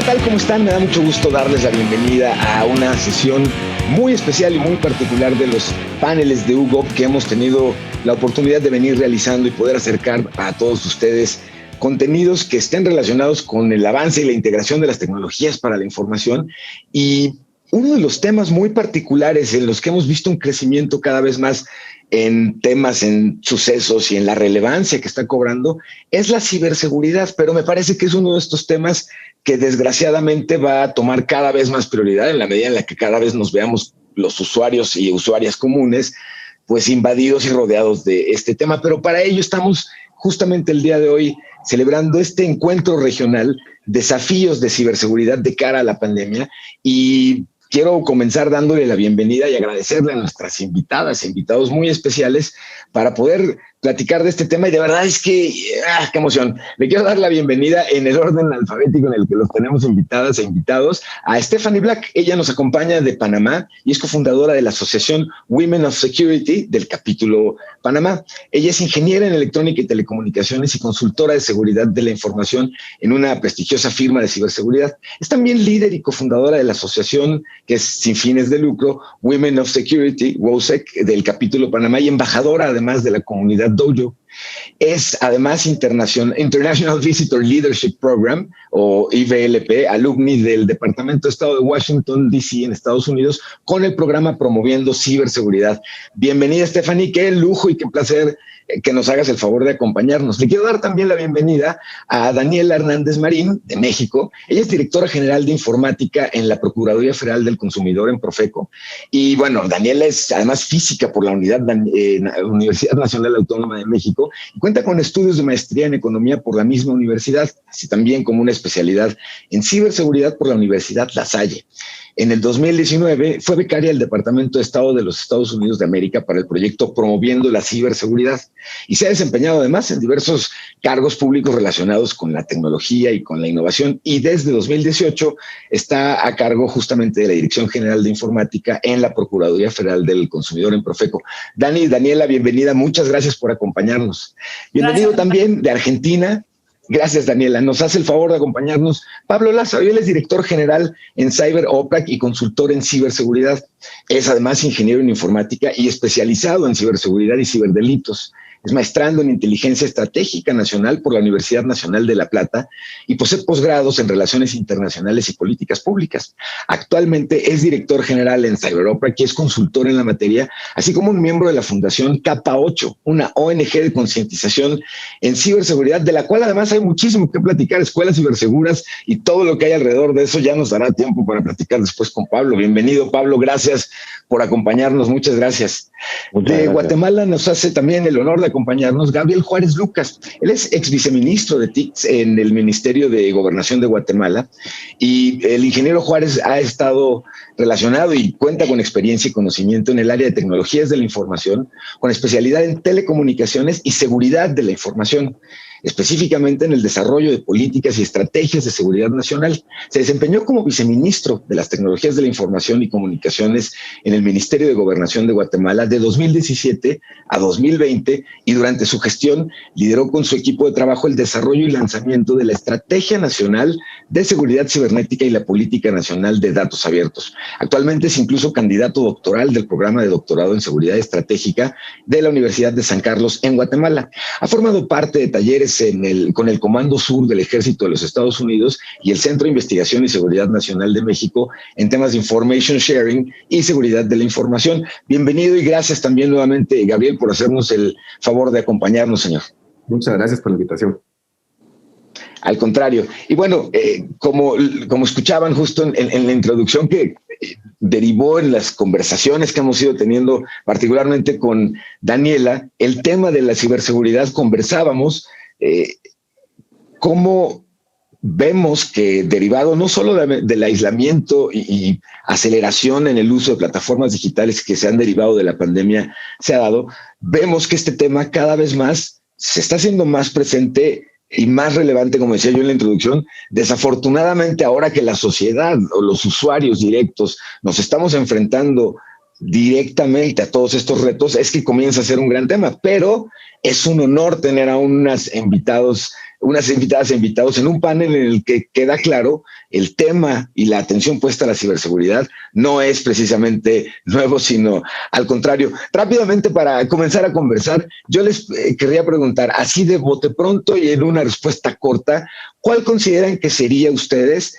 tal? ¿Cómo están? Me da mucho gusto darles la bienvenida a una sesión muy especial y muy particular de los paneles de UGOP que hemos tenido la oportunidad de venir realizando y poder acercar a todos ustedes contenidos que estén relacionados con el avance y la integración de las tecnologías para la información. Y uno de los temas muy particulares en los que hemos visto un crecimiento cada vez más en temas, en sucesos y en la relevancia que está cobrando es la ciberseguridad, pero me parece que es uno de estos temas que desgraciadamente va a tomar cada vez más prioridad en la medida en la que cada vez nos veamos los usuarios y usuarias comunes pues invadidos y rodeados de este tema. Pero para ello estamos justamente el día de hoy celebrando este encuentro regional, desafíos de ciberseguridad de cara a la pandemia, y quiero comenzar dándole la bienvenida y agradecerle a nuestras invitadas e invitados muy especiales para poder platicar de este tema. Y de verdad es que, qué emoción. Le quiero dar la bienvenida en el orden alfabético en el que los tenemos invitadas e invitados a Stephanie Black. Ella nos acompaña de Panamá y es cofundadora de la asociación Women of Security del capítulo Panamá. Ella es ingeniera en electrónica y telecomunicaciones y consultora de seguridad de la información en una prestigiosa firma de ciberseguridad. Es también líder y cofundadora de la asociación que es sin fines de lucro Women of Security, WOSEC, del capítulo Panamá, y embajadora además de la comunidad Dojo. Es además International Visitor Leadership Program, o IVLP, alumni del Departamento de Estado de Washington, D.C., en Estados Unidos, con el programa Promoviendo Ciberseguridad. Bienvenida, Stephanie, qué lujo y qué placer que nos hagas el favor de acompañarnos. Le quiero dar también la bienvenida a Daniela Hernández Marín, de México. Ella es directora general de informática en la Procuraduría Federal del Consumidor en Profeco. Y bueno, Daniela es además física por la Universidad Nacional Autónoma de México y cuenta con estudios de maestría en economía por la misma universidad, así también como una especialidad en ciberseguridad por la Universidad La Salle. En el 2019 fue becaria del Departamento de Estado de los Estados Unidos de América para el proyecto Promoviendo la Ciberseguridad y se ha desempeñado además en diversos cargos públicos relacionados con la tecnología y con la innovación, y desde 2018 está a cargo justamente de la Dirección General de Informática en la Procuraduría Federal del Consumidor en Profeco. Daniela, bienvenida, muchas gracias por acompañarnos. Bienvenido también de Argentina. Gracias, Daniela. Nos hace el favor de acompañarnos Pablo Lázaro. Él es director general en Cyber OPRAC y consultor en ciberseguridad. Es además ingeniero en informática y especializado en ciberseguridad y ciberdelitos. Es maestrando en Inteligencia Estratégica Nacional por la Universidad Nacional de La Plata y posee posgrados en Relaciones Internacionales y Políticas Públicas. Actualmente es director general en CyberOpera, que es consultor en la materia, así como un miembro de la Fundación Capa 8, una ONG de concientización en ciberseguridad, de la cual además hay muchísimo que platicar, escuelas ciberseguras y todo lo que hay alrededor de eso. Ya nos dará tiempo para platicar después con Pablo. Bienvenido, Pablo, gracias por acompañarnos, muchas gracias. Muchas gracias. Guatemala nos hace también el honor de acompañarnos Gabriel Juárez Lucas. Él es ex viceministro de TICS en el Ministerio de Gobernación de Guatemala, y el ingeniero Juárez ha estado relacionado y cuenta con experiencia y conocimiento en el área de tecnologías de la información, con especialidad en telecomunicaciones y seguridad de la información, específicamente en el desarrollo de políticas y estrategias de seguridad nacional. Se desempeñó como viceministro de las Tecnologías de la Información y Comunicaciones en el Ministerio de Gobernación de Guatemala de 2017 a 2020, y durante su gestión lideró con su equipo de trabajo el desarrollo y lanzamiento de la Estrategia Nacional de Seguridad Cibernética y la Política Nacional de Datos Abiertos. Actualmente es incluso candidato doctoral del programa de doctorado en Seguridad Estratégica de la Universidad de San Carlos en Guatemala. Ha formado parte de talleres con el Comando Sur del Ejército de los Estados Unidos y el Centro de Investigación y Seguridad Nacional de México en temas de Information Sharing y seguridad de la información. Bienvenido y gracias también nuevamente, Gabriel, por hacernos el favor de acompañarnos, señor. Muchas gracias por la invitación. Al contrario. Y bueno, como escuchaban justo en la introducción que derivó en las conversaciones que hemos ido teniendo, particularmente con Daniela, el tema de la ciberseguridad, conversábamos cómo vemos que, derivado no solo del aislamiento y aceleración en el uso de plataformas digitales que se han derivado de la pandemia, se ha dado, vemos que este tema cada vez más se está haciendo más presente y más relevante, como decía yo en la introducción. Desafortunadamente, ahora que la sociedad o los usuarios directos nos estamos enfrentando directamente a todos estos retos, es que comienza a ser un gran tema, pero es un honor tener a unos invitados unas invitadas e invitados en un panel en el que queda claro el tema y la atención puesta a la ciberseguridad no es precisamente nuevo, sino al contrario. Rápidamente, para comenzar a conversar, yo les querría preguntar, así de bote pronto y en una respuesta corta, ¿cuál consideran que sería ustedes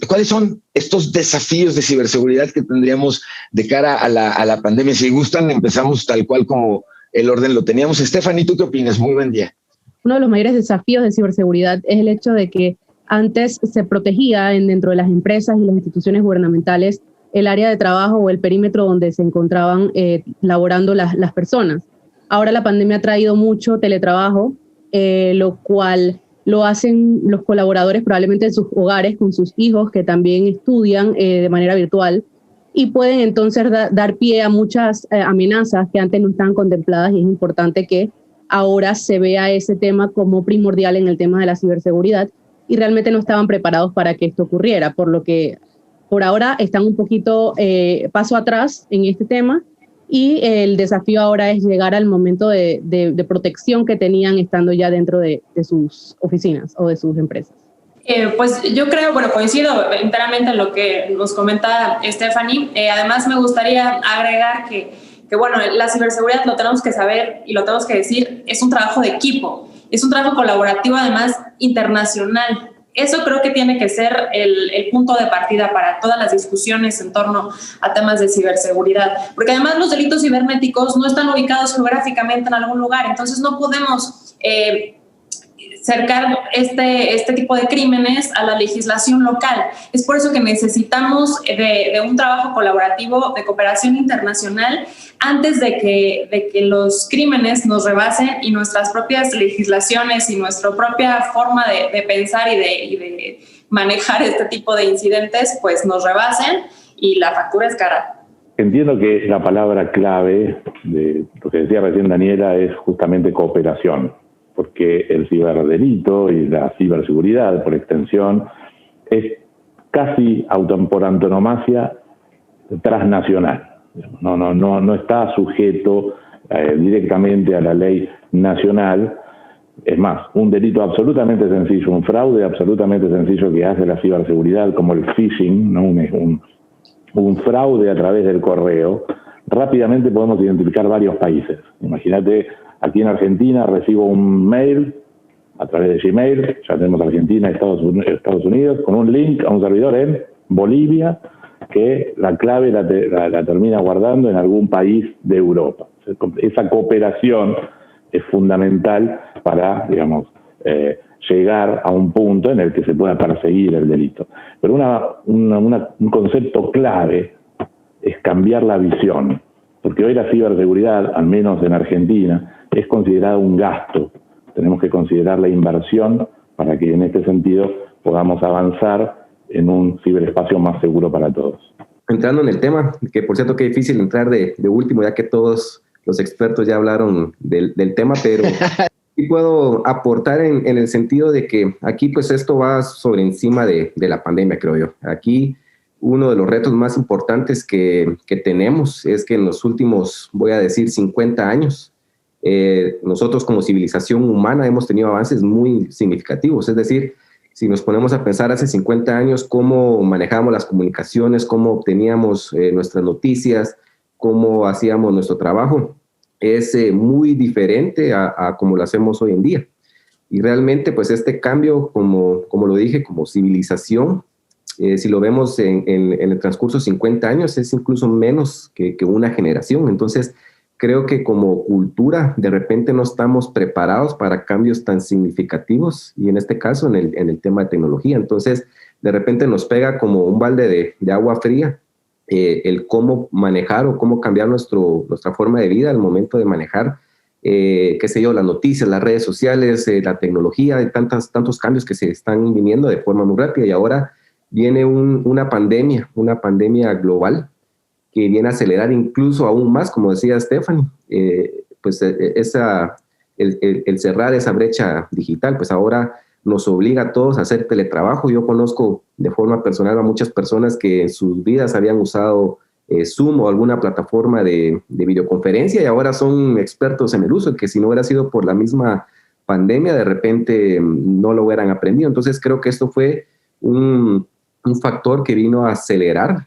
cuáles son estos desafíos de ciberseguridad que tendríamos de cara a la pandemia? Si gustan, empezamos tal cual como el orden lo teníamos. Stephanie, ¿tú qué opinas? Muy buen día. Uno de los mayores desafíos de ciberseguridad es el hecho de que antes se protegía dentro de las empresas y las instituciones gubernamentales el área de trabajo o el perímetro donde se encontraban laborando las personas. Ahora la pandemia ha traído mucho teletrabajo, lo cual lo hacen los colaboradores probablemente en sus hogares con sus hijos que también estudian de manera virtual y pueden entonces dar pie a muchas amenazas que antes no estaban contempladas, y es importante que ahora se vea ese tema como primordial en el tema de la ciberseguridad, y realmente no estaban preparados para que esto ocurriera, por lo que por ahora están un poquito paso atrás en este tema, y el desafío ahora es llegar al momento de protección que tenían estando ya dentro de sus oficinas o de sus empresas. Pues yo creo, coincido enteramente en lo que nos comenta Stephanie. Además me gustaría agregar que la ciberseguridad, lo tenemos que saber y lo tenemos que decir, es un trabajo de equipo, es un trabajo colaborativo, además internacional. Eso creo que tiene que ser el punto de partida para todas las discusiones en torno a temas de ciberseguridad, porque además los delitos cibernéticos no están ubicados geográficamente en algún lugar, entonces no podemos cercar este tipo de crímenes a la legislación local. Es por eso que necesitamos de un trabajo colaborativo, de cooperación internacional, antes de que los crímenes nos rebasen y nuestras propias legislaciones y nuestra propia forma de pensar y de manejar este tipo de incidentes pues nos rebasen y la factura es cara. Entiendo que la palabra clave de lo que decía recién Daniela es justamente cooperación, porque el ciberdelito y la ciberseguridad, por extensión, es casi por antonomasia transnacional. No está sujeto directamente a la ley nacional. Es más, un delito absolutamente sencillo, un fraude absolutamente sencillo que hace la ciberseguridad, como el phishing, ¿no? un fraude a través del correo, rápidamente podemos identificar varios países. Imagínate, aquí en Argentina recibo un mail a través de Gmail, ya tenemos Argentina y Estados Unidos, con un link a un servidor en Bolivia, que la clave la termina guardando en algún país de Europa. Esa cooperación es fundamental para, llegar a un punto en el que se pueda perseguir el delito. Pero un concepto clave es cambiar la visión, porque hoy la ciberseguridad, al menos en Argentina, es considerada un gasto. Tenemos que considerar la inversión para que en este sentido podamos avanzar en un ciberespacio más seguro para todos. Entrando en el tema, que por cierto que difícil entrar de último, ya que todos los expertos ya hablaron del tema, pero sí puedo aportar en el sentido de que aquí pues esto va sobre encima de la pandemia, creo yo. Aquí uno de los retos más importantes que tenemos es que en los últimos, voy a decir, 50 años, nosotros como civilización humana hemos tenido avances muy significativos. Es decir, si nos ponemos a pensar hace 50 años cómo manejábamos las comunicaciones, cómo obteníamos nuestras noticias, cómo hacíamos nuestro trabajo, es muy diferente a como lo hacemos hoy en día. Y realmente, pues este cambio, como lo dije, como civilización, si lo vemos en el transcurso de 50 años, es incluso menos que una generación. Entonces, creo que como cultura, de repente no estamos preparados para cambios tan significativos, y en este caso, en el tema de tecnología. Entonces, de repente nos pega como un balde de agua fría el cómo manejar o cómo cambiar nuestra forma de vida al momento de manejar, las noticias, las redes sociales, la tecnología, hay tantos cambios que se están viniendo de forma muy rápida, y ahora viene una pandemia global que viene a acelerar incluso aún más, como decía Stephanie, el cerrar esa brecha digital, pues ahora nos obliga a todos a hacer teletrabajo. Yo conozco de forma personal a muchas personas que en sus vidas habían usado Zoom o alguna plataforma de videoconferencia y ahora son expertos en el uso, que si no hubiera sido por la misma pandemia de repente no lo hubieran aprendido. Entonces creo que esto fue un factor que vino a acelerar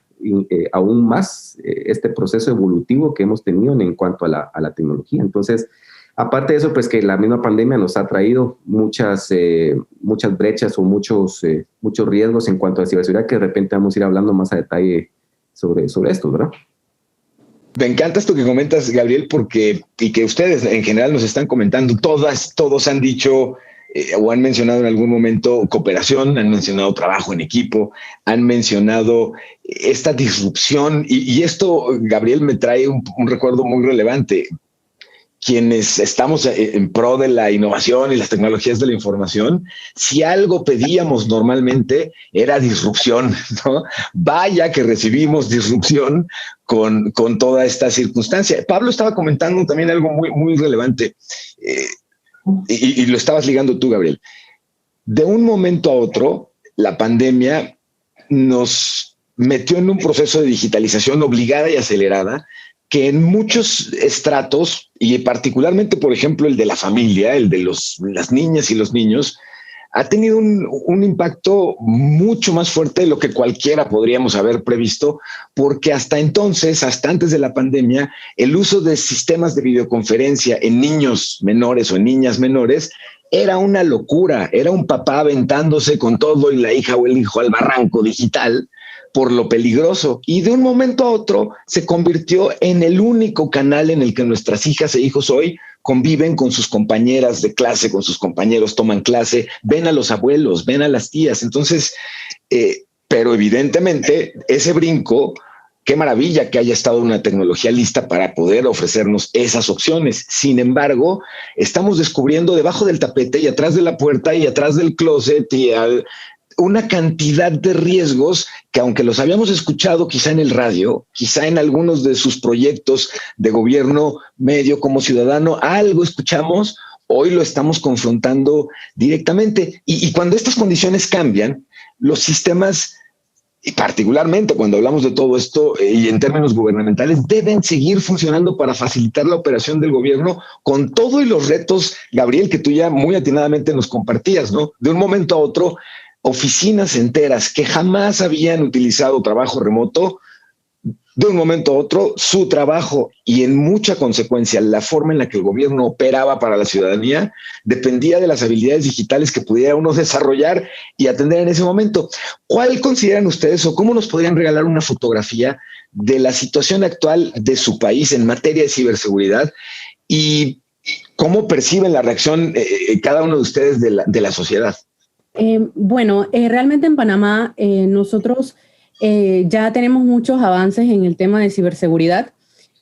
aún más este proceso evolutivo que hemos tenido en cuanto a la tecnología. Entonces, aparte de eso, pues que la misma pandemia nos ha traído muchas brechas o muchos riesgos en cuanto a ciberseguridad, que de repente vamos a ir hablando más a detalle sobre esto, ¿verdad? Me encanta esto que comentas, Gabriel, y que ustedes en general nos están comentando, todos han dicho o han mencionado en algún momento cooperación, han mencionado trabajo en equipo, han mencionado esta disrupción, y esto, Gabriel, me trae un recuerdo muy relevante. Quienes estamos en pro de la innovación y las tecnologías de la información, si algo pedíamos normalmente era disrupción, ¿no? Vaya que recibimos disrupción con toda esta circunstancia. Pablo estaba comentando también algo muy, muy relevante, y lo estabas ligando tú, Gabriel. De un momento a otro, la pandemia nos metió en un proceso de digitalización obligada y acelerada, que en muchos estratos, y particularmente, por ejemplo, el de la familia, el de las niñas y los niños, ha tenido un impacto mucho más fuerte de lo que cualquiera podríamos haber previsto, porque hasta entonces, hasta antes de la pandemia, el uso de sistemas de videoconferencia en niños menores o en niñas menores era una locura. Era un papá aventándose con todo y la hija o el hijo al barranco digital por lo peligroso, y de un momento a otro se convirtió en el único canal en el que nuestras hijas e hijos hoy conviven con sus compañeras de clase, con sus compañeros, toman clase, ven a los abuelos, ven a las tías. Entonces, pero evidentemente ese brinco, qué maravilla que haya estado una tecnología lista para poder ofrecernos esas opciones. Sin embargo, estamos descubriendo debajo del tapete y atrás de la puerta y atrás del closet y una cantidad de riesgos que, aunque los habíamos escuchado quizá en el radio, quizá en algunos de sus proyectos de gobierno medio como ciudadano, algo escuchamos, hoy lo estamos confrontando directamente. Y cuando estas condiciones cambian, los sistemas, y particularmente cuando hablamos de todo esto y en términos gubernamentales, deben seguir funcionando para facilitar la operación del gobierno con todo y los retos, Gabriel, que tú ya muy atinadamente nos compartías, ¿no? De un momento a otro, oficinas enteras que jamás habían utilizado trabajo remoto, de un momento a otro, su trabajo y en mucha consecuencia la forma en la que el gobierno operaba para la ciudadanía dependía de las habilidades digitales que pudiera uno desarrollar y atender en ese momento. ¿Cuál consideran ustedes o cómo nos podrían regalar una fotografía de la situación actual de su país en materia de ciberseguridad y cómo perciben la reacción cada uno de ustedes de la sociedad? Realmente en Panamá nosotros ya tenemos muchos avances en el tema de ciberseguridad.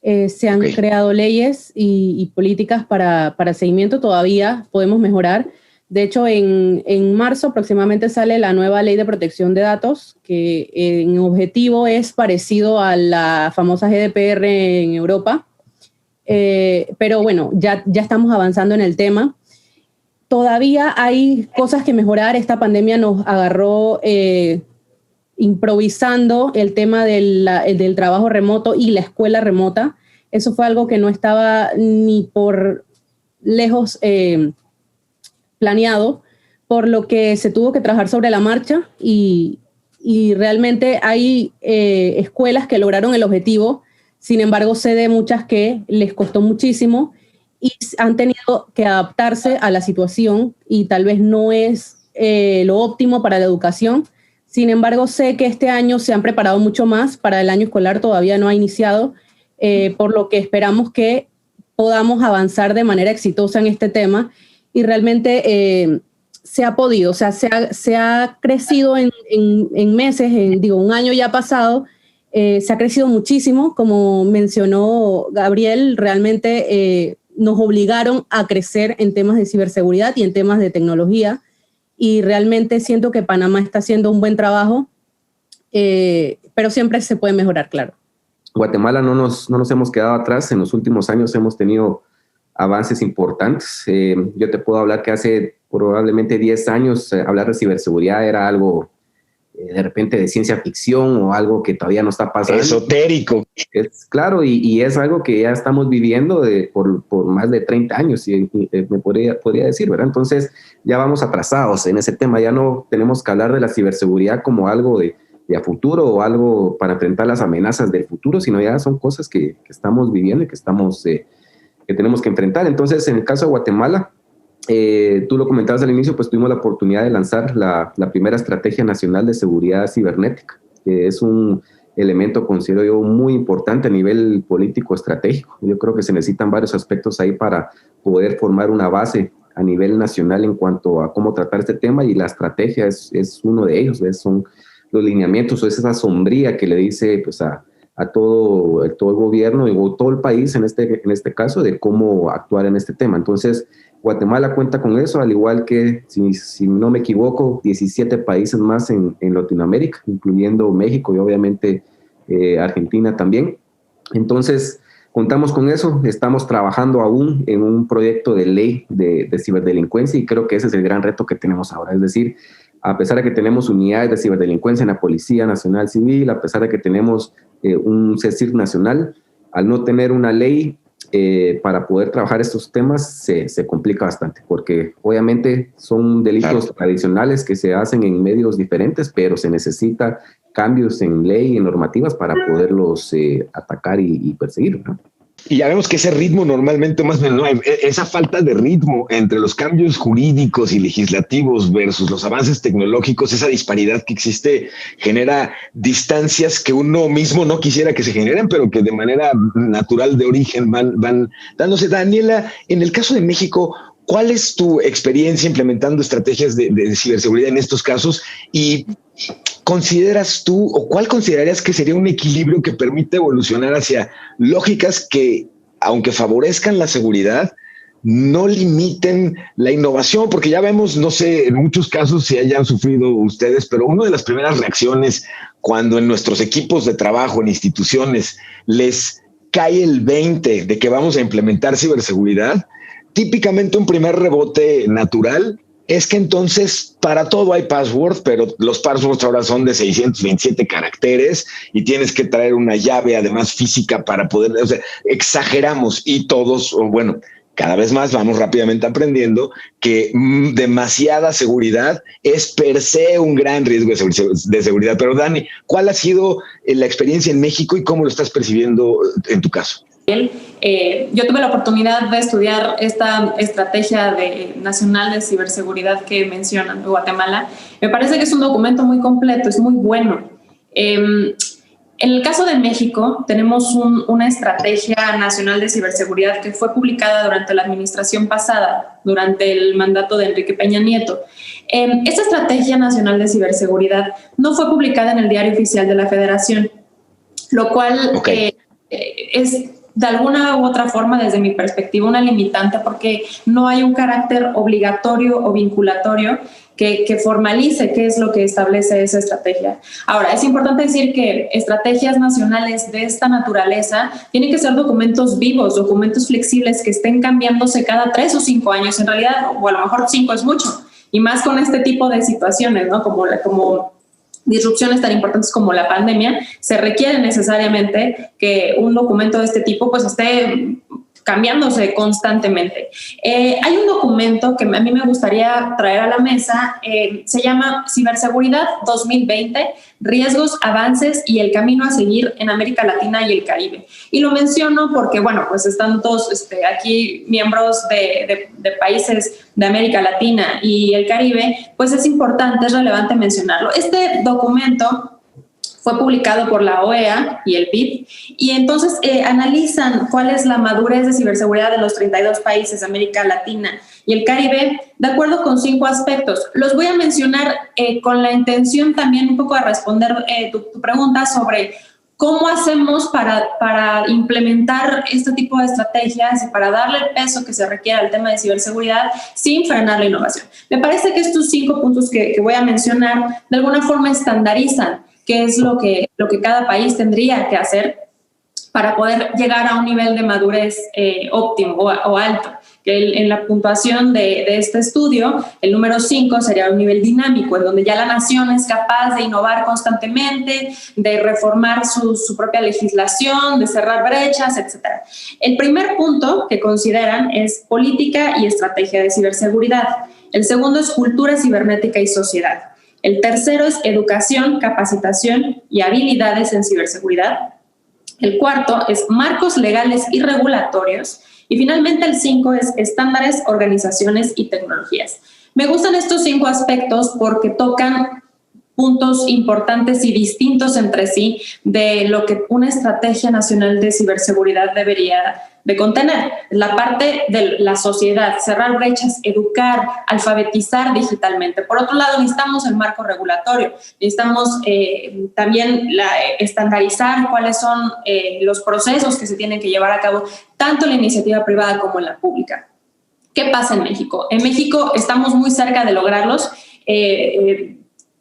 Se han creado leyes y políticas para seguimiento. Todavía podemos mejorar. De hecho, en marzo aproximadamente sale la nueva ley de protección de datos, que en objetivo es parecido a la famosa GDPR en Europa. Pero bueno, ya estamos avanzando en el tema. Todavía hay cosas que mejorar. Esta pandemia nos agarró improvisando el tema del trabajo remoto y la escuela remota. Eso fue algo que no estaba ni por lejos planeado, por lo que se tuvo que trabajar sobre la marcha y realmente hay escuelas que lograron el objetivo. Sin embargo, sé de muchas que les costó muchísimo y han tenido que adaptarse a la situación y tal vez no es lo óptimo para la educación. Sin embargo, sé que este año se han preparado mucho más. Para el año escolar todavía no ha iniciado, por lo que esperamos que podamos avanzar de manera exitosa en este tema y realmente se ha podido, o sea, se ha crecido en meses, un año ya pasado, se ha crecido muchísimo, como mencionó Gabriel, realmente nos obligaron a crecer en temas de ciberseguridad y en temas de tecnología y realmente siento que Panamá está haciendo un buen trabajo, pero siempre se puede mejorar, claro. Guatemala no nos hemos quedado atrás. En los últimos años hemos tenido avances importantes. Yo te puedo hablar que hace probablemente 10 años hablar de ciberseguridad era algo de repente de ciencia ficción o algo que todavía no está pasando. Esotérico. Claro, y es algo que ya estamos viviendo por más de 30 años, me podría decir, ¿verdad? Entonces ya vamos atrasados en ese tema, ya no tenemos que hablar de la ciberseguridad como algo de a futuro o algo para enfrentar las amenazas del futuro, sino ya son cosas que estamos viviendo y que tenemos que enfrentar. Entonces, en el caso de Guatemala, tú lo comentabas al inicio, pues tuvimos la oportunidad de lanzar la primera Estrategia Nacional de Seguridad Cibernética, que es un elemento, considero yo, muy importante a nivel político estratégico. Yo creo que se necesitan varios aspectos ahí para poder formar una base a nivel nacional en cuanto a cómo tratar este tema, y la estrategia es uno de ellos, ¿ves? Son los lineamientos, o es esa sombría que le dice pues a todo el gobierno o todo el país en este caso, de cómo actuar en este tema. Entonces, Guatemala cuenta con eso, al igual que, si no me equivoco, 17 países más en Latinoamérica, incluyendo México y obviamente Argentina también. Entonces, contamos con eso, estamos trabajando aún en un proyecto de ley de ciberdelincuencia, y creo que ese es el gran reto que tenemos ahora. Es decir, a pesar de que tenemos unidades de ciberdelincuencia en la Policía Nacional Civil, a pesar de que tenemos un CECIR nacional, al no tener una ley para poder trabajar estos temas se complica bastante, porque obviamente son delitos tradicionales que se hacen en medios diferentes, pero se necesita cambios en ley y en normativas para poderlos atacar y perseguir, ¿no? Y ya vemos que ese ritmo normalmente, más bien, no, esa falta de ritmo entre los cambios jurídicos y legislativos versus los avances tecnológicos, esa disparidad que existe genera distancias que uno mismo no quisiera que se generen, pero que de manera natural de origen van dándose. Daniela, en el caso de México, ¿cuál es tu experiencia implementando estrategias de ciberseguridad en estos casos? Y ¿consideras tú o cuál considerarías que sería un equilibrio que permite evolucionar hacia lógicas que, aunque favorezcan la seguridad, no limiten la innovación? Porque ya vemos, no sé, en muchos casos si hayan sufrido ustedes, pero una de las primeras reacciones cuando en nuestros equipos de trabajo, en instituciones, les cae el 20 de que vamos a implementar ciberseguridad, típicamente un primer rebote natural es que entonces para todo hay password, pero los passwords ahora son de 627 caracteres y tienes que traer una llave además física para poder, o sea, exageramos, y todos, o bueno, cada vez más vamos rápidamente aprendiendo que demasiada seguridad es per se un gran riesgo de seguridad. Pero Dani, ¿cuál ha sido la experiencia en México y cómo lo estás percibiendo en tu caso? Yo tuve la oportunidad de estudiar esta estrategia nacional de ciberseguridad que mencionan de Guatemala. Me parece que es un documento muy completo, es muy bueno. En el caso de México, tenemos una estrategia nacional de ciberseguridad que fue publicada durante la administración pasada, durante el mandato de Enrique Peña Nieto. Esta estrategia nacional de ciberseguridad no fue publicada en el Diario Oficial de la Federación, lo cual es de alguna u otra forma, desde mi perspectiva, una limitante, porque no hay un carácter obligatorio o vinculatorio que formalice qué es lo que establece esa estrategia. Ahora, es importante decir que estrategias nacionales de esta naturaleza tienen que ser documentos vivos, documentos flexibles que estén cambiándose cada 3 o 5 años, en realidad, o a lo mejor 5 es mucho, y más con este tipo de situaciones, ¿no? Como disrupciones tan importantes como la pandemia, se requiere necesariamente que un documento de este tipo pues esté cambiándose constantemente. Hay un documento que a mí me gustaría traer a la mesa, se llama Ciberseguridad 2020, Riesgos, Avances y el Camino a Seguir en América Latina y el Caribe. Y lo menciono porque, bueno, pues están todos aquí miembros de países de América Latina y el Caribe, pues es importante, es relevante mencionarlo. Este documento fue publicado por la OEA y el BID, y entonces analizan cuál es la madurez de ciberseguridad de los 32 países de América Latina y el Caribe, de acuerdo con 5 aspectos. Los voy a mencionar con la intención también un poco de responder tu pregunta sobre cómo hacemos para implementar este tipo de estrategias y para darle el peso que se requiere al tema de ciberseguridad sin frenar la innovación. Me parece que estos 5 puntos que voy a mencionar de alguna forma estandarizan qué es lo que cada país tendría que hacer para poder llegar a un nivel de madurez óptimo o alto. Que en la puntuación de este estudio, el número 5 sería un nivel dinámico, en donde ya la nación es capaz de innovar constantemente, de reformar su propia legislación, de cerrar brechas, etc. El primer punto que consideran es política y estrategia de ciberseguridad. El segundo es cultura cibernética y sociedad. El tercero es educación, capacitación y habilidades en ciberseguridad. El cuarto es marcos legales y regulatorios. Y finalmente el 5 es estándares, organizaciones y tecnologías. Me gustan estos 5 aspectos porque tocan puntos importantes y distintos entre sí de lo que una estrategia nacional de ciberseguridad debería de contener. La parte de la sociedad, cerrar brechas, educar, alfabetizar digitalmente. Por otro lado, necesitamos el marco regulatorio, necesitamos también estandarizar cuáles son los procesos que se tienen que llevar a cabo, tanto en la iniciativa privada como en la pública. ¿Qué pasa en México? En México estamos muy cerca de lograrlos,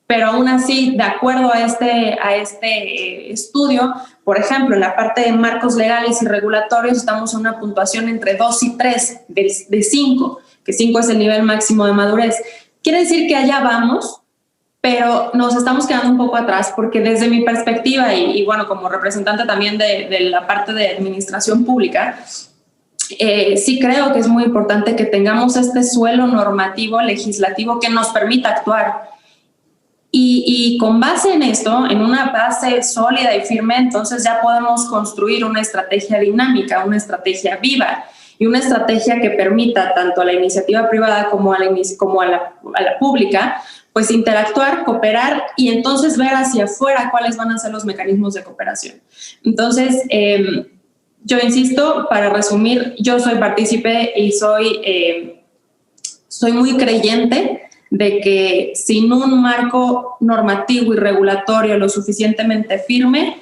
pero aún así, de acuerdo a este estudio, por ejemplo, en la parte de marcos legales y regulatorios estamos en una puntuación entre 2 y 3 de 5, que 5 es el nivel máximo de madurez. Quiere decir que allá vamos, pero nos estamos quedando un poco atrás, porque desde mi perspectiva, y bueno, como representante también de la parte de administración pública, sí creo que es muy importante que tengamos este suelo normativo, legislativo, que nos permita actuar. Y con base en esto, en una base sólida y firme, entonces ya podemos construir una estrategia dinámica, una estrategia viva y una estrategia que permita tanto a la iniciativa privada como a la pública, pues interactuar, cooperar y entonces ver hacia afuera cuáles van a ser los mecanismos de cooperación. Entonces, yo insisto, para resumir, yo soy partícipe y soy muy creyente de que sin un marco normativo y regulatorio lo suficientemente firme,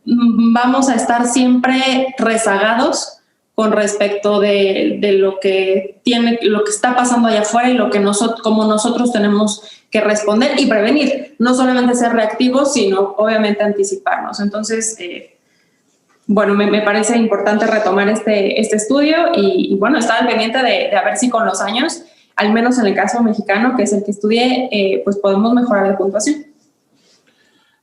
vamos a estar siempre rezagados con respecto de lo que está pasando allá afuera y lo que como nosotros tenemos que responder y prevenir. No solamente ser reactivos, sino obviamente anticiparnos. Entonces, bueno, me parece importante retomar este estudio y bueno, estar al pendiente de a ver si con los años, al menos en el caso mexicano, que es el que estudié, pues podemos mejorar la puntuación.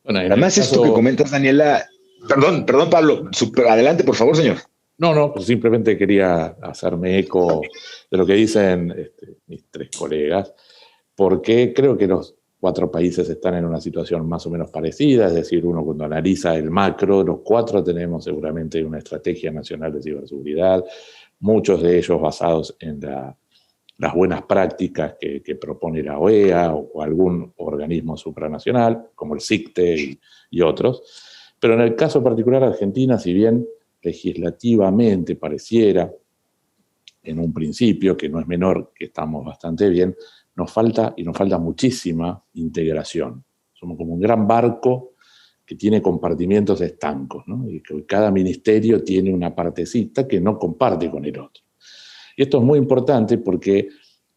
Bueno, además esto que comentas, Daniela, perdón Pablo, adelante por favor, señor. No, pues simplemente quería hacerme eco de lo que dicen mis 3 colegas, porque creo que los 4 países están en una situación más o menos parecida, es decir, uno cuando analiza el macro, los 4 tenemos seguramente una estrategia nacional de ciberseguridad, muchos de ellos basados en las buenas prácticas que propone la OEA o algún organismo supranacional, como el CICTE y otros. Pero en el caso particular de Argentina, si bien legislativamente pareciera, en un principio, que no es menor, que estamos bastante bien, nos falta muchísima integración. Somos como un gran barco que tiene compartimientos estancos, ¿no? Y que cada ministerio tiene una partecita que no comparte con el otro. Y esto es muy importante porque,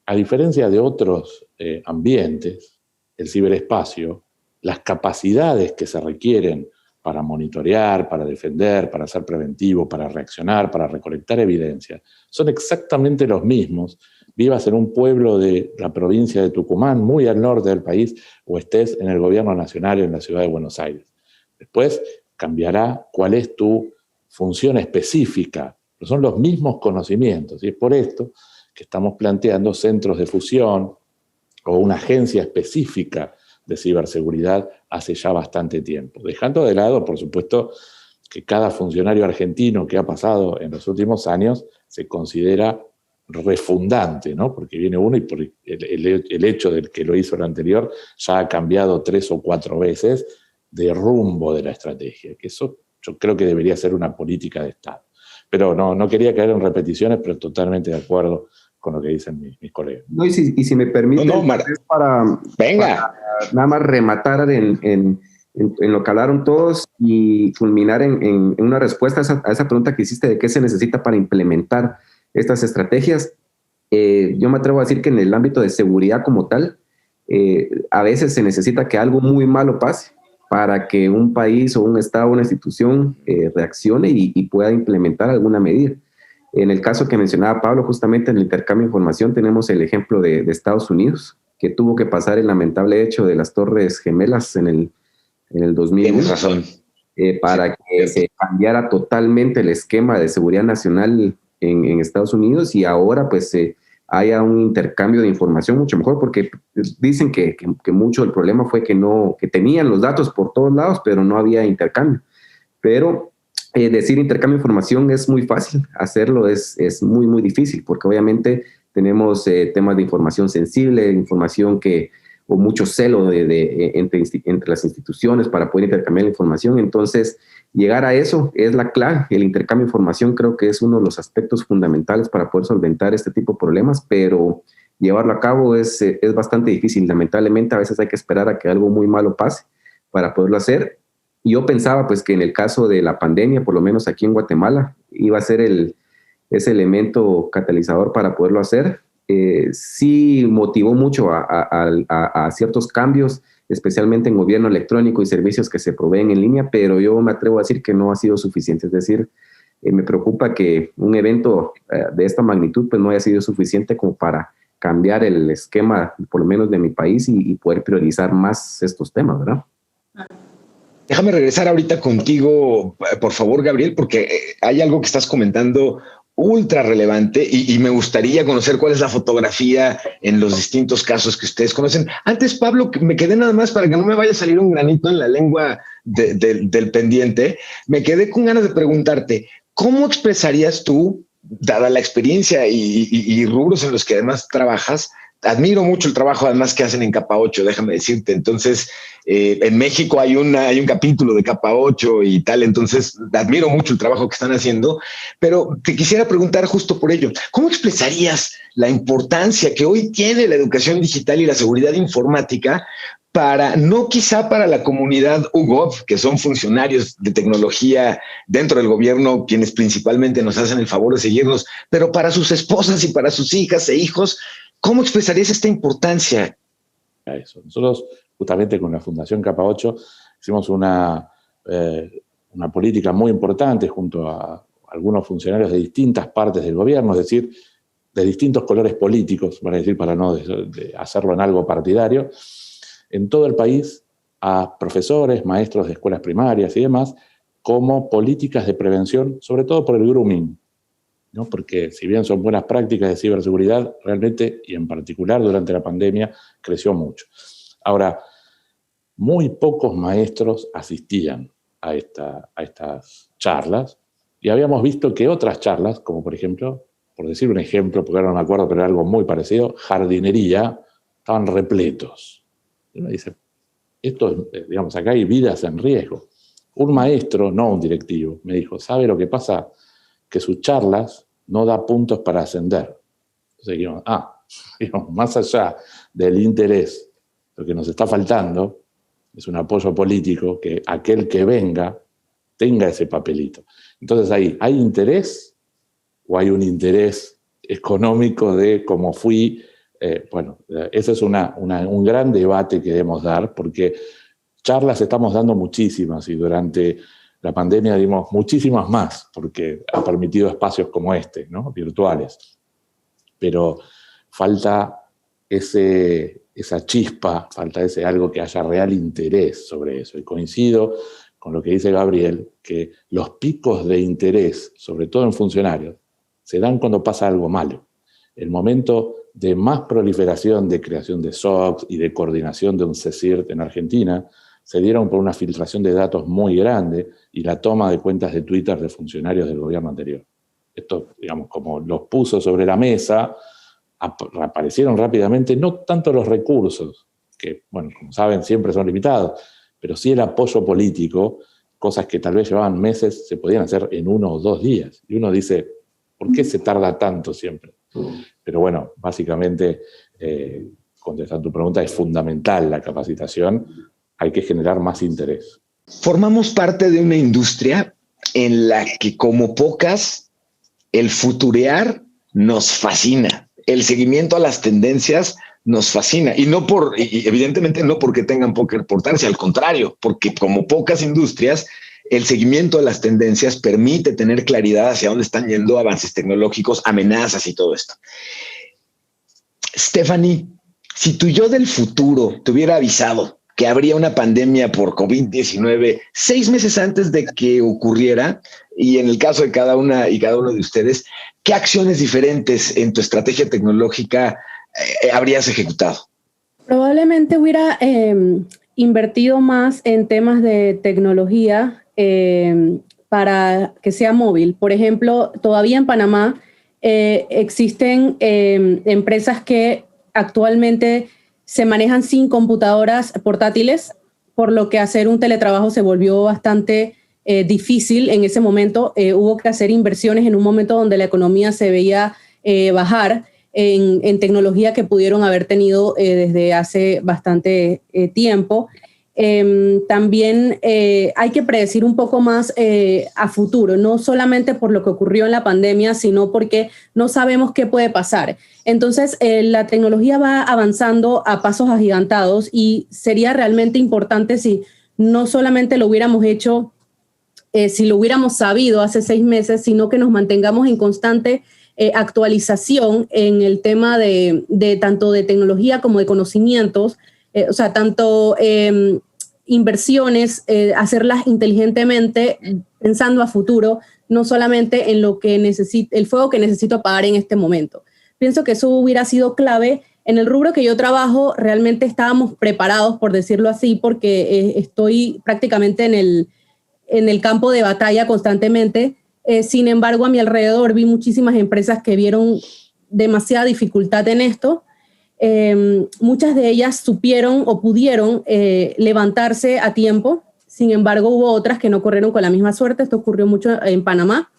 a diferencia de otros ambientes, el ciberespacio, las capacidades que se requieren para monitorear, para defender, para ser preventivo, para reaccionar, para recolectar evidencia, son exactamente los mismos, vivas en un pueblo de la provincia de Tucumán, muy al norte del país, o estés en el gobierno nacional en la ciudad de Buenos Aires. Después cambiará cuál es tu función específica, pero son los mismos conocimientos, y es por esto que estamos planteando centros de fusión o una agencia específica de ciberseguridad hace ya bastante tiempo. Dejando de lado, por supuesto, que cada funcionario argentino que ha pasado en los últimos años se considera refundante, ¿no? Porque viene uno y por el hecho de que lo hizo el anterior ya ha cambiado 3 o 4 veces de rumbo de la estrategia, que eso yo creo que debería ser una política de Estado. Pero no quería caer en repeticiones, pero totalmente de acuerdo con lo que dicen mis colegas. No, y si me permite, para nada más rematar en lo que hablaron todos y culminar en una respuesta a esa pregunta que hiciste de qué se necesita para implementar estas estrategias. Yo me atrevo a decir que en el ámbito de seguridad como tal, a veces se necesita que algo muy malo pase para que un país o un estado o una institución reaccione y pueda implementar alguna medida. En el caso que mencionaba Pablo, justamente en el intercambio de información, tenemos el ejemplo de Estados Unidos, que tuvo que pasar el lamentable hecho de las Torres Gemelas en el 2001. Tienes razón. Para que se cambiara totalmente el esquema de seguridad nacional en Estados Unidos, y ahora pues haya un intercambio de información mucho mejor, porque dicen que mucho del problema fue que tenían los datos por todos lados, pero no había intercambio. Pero decir intercambio de información es muy fácil, hacerlo es muy, muy difícil, porque obviamente tenemos temas de información sensible, información o mucho celo entre las instituciones para poder intercambiar la información. Entonces, llegar a eso es la clave. El intercambio de información creo que es uno de los aspectos fundamentales para poder solventar este tipo de problemas, pero llevarlo a cabo es bastante difícil. Lamentablemente, a veces hay que esperar a que algo muy malo pase para poderlo hacer. Y yo pensaba pues que en el caso de la pandemia, por lo menos aquí en Guatemala, iba a ser ese elemento catalizador para poderlo hacer. Sí motivó mucho a ciertos cambios, especialmente en gobierno electrónico y servicios que se proveen en línea, pero yo me atrevo a decir que no ha sido suficiente. Es decir, me preocupa que un evento de esta magnitud pues no haya sido suficiente como para cambiar el esquema, por lo menos de mi país, y poder priorizar más estos temas, ¿verdad? Déjame regresar ahorita contigo, por favor, Gabriel, porque hay algo que estás comentando ultra relevante y me gustaría conocer cuál es la fotografía en los distintos casos que ustedes conocen. Antes, Pablo, me quedé nada más para que no me vaya a salir un granito en la lengua del pendiente, me quedé con ganas de preguntarte, ¿cómo expresarías tú, dada la experiencia y rubros en los que además trabajas? Admiro mucho el trabajo además que hacen en Capa 8, déjame decirte. Entonces, en México hay un capítulo de Capa 8 y tal, entonces admiro mucho el trabajo que están haciendo, pero te quisiera preguntar justo por ello, ¿cómo expresarías la importancia que hoy tiene la educación digital y la seguridad informática para, no quizá para la comunidad UGOV, que son funcionarios de tecnología dentro del gobierno, quienes principalmente nos hacen el favor de seguirnos, pero para sus esposas y para sus hijas e hijos? ¿Cómo expresarías esta importancia? Eso. Nosotros, justamente con la Fundación Capa 8, hicimos una política muy importante junto a algunos funcionarios de distintas partes del gobierno, es decir, de distintos colores políticos, para no hacerlo en algo partidario, en todo el país, a profesores, maestros de escuelas primarias y demás, como políticas de prevención, sobre todo por el grooming, ¿no? Porque si bien son buenas prácticas de ciberseguridad, realmente, y en particular durante la pandemia, creció mucho. Ahora, muy pocos maestros asistían a estas charlas, y habíamos visto que otras charlas, como por ejemplo, por decir un ejemplo, porque ahora no me acuerdo, pero era algo muy parecido, jardinería, estaban repletos. Y uno dice, acá hay vidas en riesgo. Un maestro, no un directivo, me dijo, ¿sabe lo que pasa? Que sus charlas no da puntos para ascender. Entonces digamos, más allá del interés, lo que nos está faltando es un apoyo político, que aquel que venga tenga ese papelito. Entonces ahí, ¿hay interés o hay un interés económico de cómo fui? Ese es un gran debate que debemos dar, porque charlas estamos dando muchísimas y durante la pandemia dimos muchísimas más, porque ha permitido espacios como este, ¿no? Virtuales. Pero falta esa chispa, falta ese algo que haya real interés sobre eso. Y coincido con lo que dice Gabriel, que los picos de interés, sobre todo en funcionarios, se dan cuando pasa algo malo. El momento de más proliferación de creación de SOCs y de coordinación de un CSIRT en Argentina se dieron por una filtración de datos muy grande y la toma de cuentas de Twitter de funcionarios del gobierno anterior. Esto, digamos, como los puso sobre la mesa, aparecieron rápidamente, no tanto los recursos, que, bueno, como saben, siempre son limitados, pero sí el apoyo político, cosas que tal vez llevaban meses, se podían hacer en 1 o 2 días. Y uno dice, ¿por qué se tarda tanto siempre? Pero bueno, básicamente, contestando tu pregunta, es fundamental la capacitación. Hay que generar más interés. Formamos parte de una industria en la que, como pocas, el futurear nos fascina. El seguimiento a las tendencias nos fascina. Y evidentemente no porque tengan poca importancia, al contrario, porque como pocas industrias, el seguimiento de las tendencias permite tener claridad hacia dónde están yendo avances tecnológicos, amenazas y todo esto. Stephanie, si tu yo del futuro te hubiera avisado que habría una pandemia por COVID-19 6 meses antes de que ocurriera, y en el caso de cada una y cada uno de ustedes, ¿qué acciones diferentes en tu estrategia tecnológica habrías ejecutado? Probablemente hubiera invertido más en temas de tecnología para que sea móvil. Por ejemplo, todavía en Panamá existen empresas que actualmente se manejan sin computadoras portátiles, por lo que hacer un teletrabajo se volvió bastante difícil en ese momento. Hubo que hacer inversiones en un momento donde la economía se veía bajar en tecnología que pudieron haber tenido desde hace bastante tiempo. También hay que predecir un poco más a futuro, no solamente por lo que ocurrió en la pandemia, sino porque no sabemos qué puede pasar. Entonces, la tecnología va avanzando a pasos agigantados y sería realmente importante si no solamente lo hubiéramos hecho, si lo hubiéramos sabido hace 6 meses, sino que nos mantengamos en constante actualización en el tema de tanto de tecnología como de conocimientos, o sea, tanto inversiones, hacerlas inteligentemente, pensando a futuro, no solamente en lo que el fuego que necesito apagar en este momento. Pienso que eso hubiera sido clave. En el rubro que yo trabajo, realmente estábamos preparados, por decirlo así, porque estoy prácticamente en el campo de batalla constantemente. Sin embargo, a mi alrededor vi muchísimas empresas que vieron demasiada dificultad en esto. Muchas de ellas supieron o pudieron levantarse a tiempo. Sin embargo, hubo otras que no corrieron con la misma suerte. Esto ocurrió mucho en Panamá.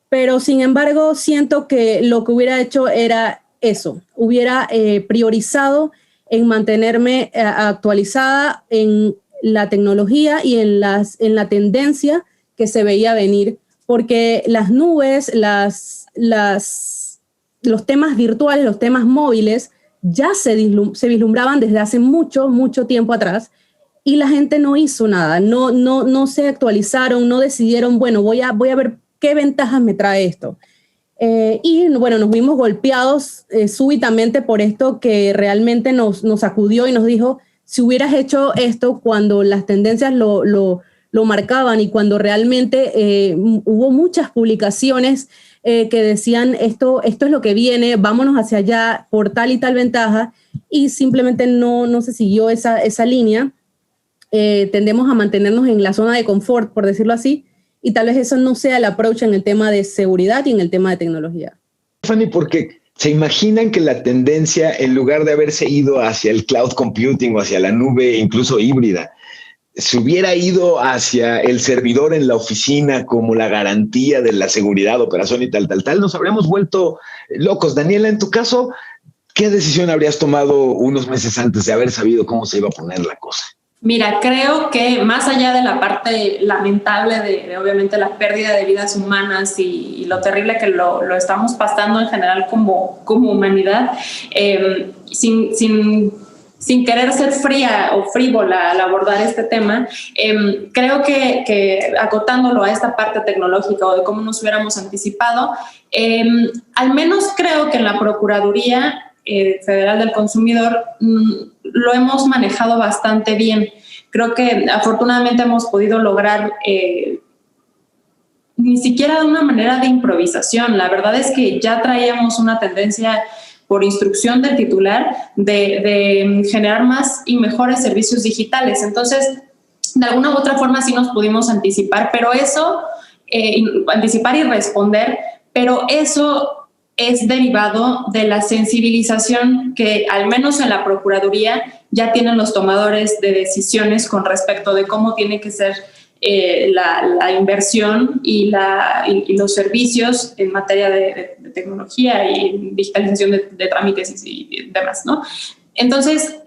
Pero, sin embargo, siento que lo que hubiera hecho era eso. Hubiera priorizado en mantenerme actualizada en la tecnología y en la tendencia que se veía venir, porque las nubes, los temas virtuales, los temas móviles, ya se vislumbraban desde hace mucho, mucho tiempo atrás, y la gente no hizo nada, no se actualizaron, no decidieron, bueno, voy a ver qué ventajas me trae esto. Y bueno, nos vimos golpeados súbitamente por esto que realmente nos sacudió y nos dijo, si hubieras hecho esto cuando las tendencias lo marcaban y cuando realmente hubo muchas publicaciones que decían esto es lo que viene, vámonos hacia allá por tal y tal ventaja, y simplemente no se siguió esa línea. Tendemos a mantenernos en la zona de confort, por decirlo así, y tal vez eso no sea el approach en el tema de seguridad y en el tema de tecnología. Fanny, porque se imaginan que la tendencia, en lugar de haberse ido hacia el cloud computing o hacia la nube, incluso híbrida, se hubiera ido hacia el servidor en la oficina como la garantía de la seguridad, operación y tal, nos habríamos vuelto locos. Daniela, en tu caso, ¿qué decisión habrías tomado unos meses antes de haber sabido cómo se iba a poner la cosa? Mira, creo que más allá de la parte lamentable de obviamente la pérdida de vidas humanas y lo terrible que lo estamos pasando en general como humanidad, sin querer ser fría o frívola al abordar este tema, creo que acotándolo a esta parte tecnológica o de cómo nos hubiéramos anticipado, al menos creo que en la Procuraduría Federal del Consumidor lo hemos manejado bastante bien. Creo que afortunadamente hemos podido lograr ni siquiera de una manera de improvisación. La verdad es que ya traíamos una tendencia por instrucción del titular de generar más y mejores servicios digitales. Entonces, de alguna u otra forma sí nos pudimos anticipar, pero eso, anticipar y responder, pero eso es derivado de la sensibilización que al menos en la Procuraduría ya tienen los tomadores de decisiones con respecto de cómo tiene que ser la inversión y los servicios en materia de tecnología y digitalización de trámites y demás, ¿no? Entonces,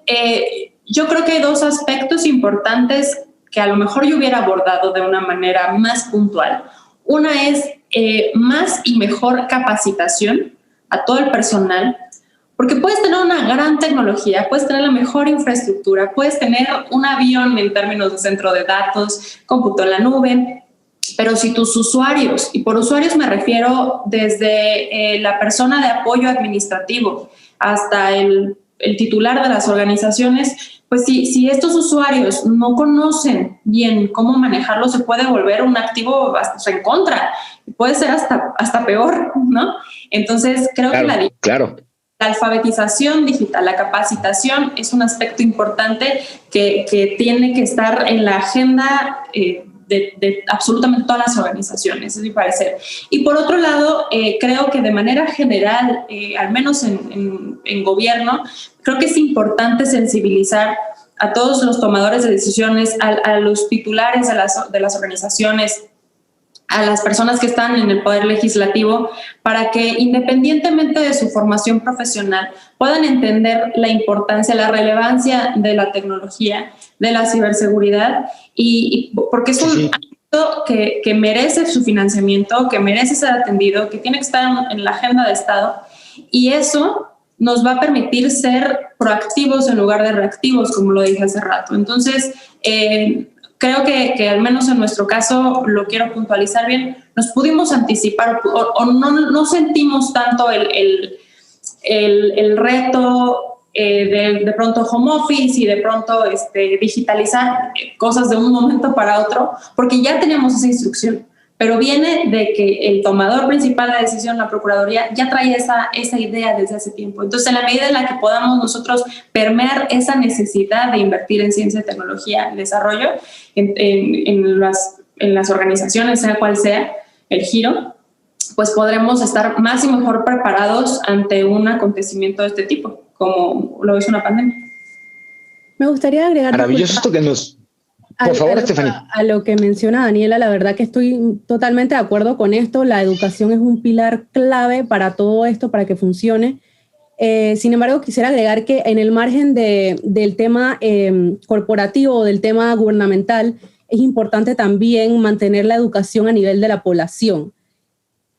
yo creo que hay 2 aspectos importantes que a lo mejor yo hubiera abordado de una manera más puntual. Una es más y mejor capacitación a todo el personal, Porque puedes tener una gran tecnología, puedes tener la mejor infraestructura, puedes tener un avión en términos de centro de datos, cómputo en la nube, pero si tus usuarios, y por usuarios me refiero desde la persona de apoyo administrativo hasta el titular de las organizaciones, pues si estos usuarios no conocen bien cómo manejarlo, se puede volver un activo hasta en contra, puede ser hasta peor, ¿no? Entonces creo que la alfabetización digital, la capacitación es un aspecto importante que tiene que estar en la agenda de absolutamente todas las organizaciones, es mi parecer. Y por otro lado, creo que de manera general, al menos en gobierno, creo que es importante sensibilizar a todos los tomadores de decisiones, a los titulares de las organizaciones, a las personas que están en el poder legislativo, para que independientemente de su formación profesional puedan entender la importancia, la relevancia de la tecnología, de la ciberseguridad, y porque es un ámbito que merece su financiamiento, que merece ser atendido, que tiene que estar en la agenda de Estado, y eso nos va a permitir ser proactivos en lugar de reactivos, como lo dije hace rato. Entonces, creo que al menos en nuestro caso, lo quiero puntualizar bien, nos pudimos anticipar o no sentimos tanto el reto de pronto home office y de pronto digitalizar cosas de un momento para otro, porque ya teníamos esa instrucción. Pero viene de que el tomador principal de decisión, la Procuraduría, ya trae esa idea desde hace tiempo. Entonces, en la medida en la que podamos nosotros permear esa necesidad de invertir en ciencia, tecnología y desarrollo en las organizaciones, sea cual sea el giro, pues podremos estar más y mejor preparados ante un acontecimiento de este tipo, como lo es una pandemia. Me gustaría agregar... Maravilloso esto que nos... Por favor, Estefanía. A lo que menciona Daniela, la verdad que estoy totalmente de acuerdo con esto. La educación es un pilar clave para todo esto, para que funcione. Sin embargo, quisiera agregar que en el margen del tema corporativo o del tema gubernamental, es importante también mantener la educación a nivel de la población.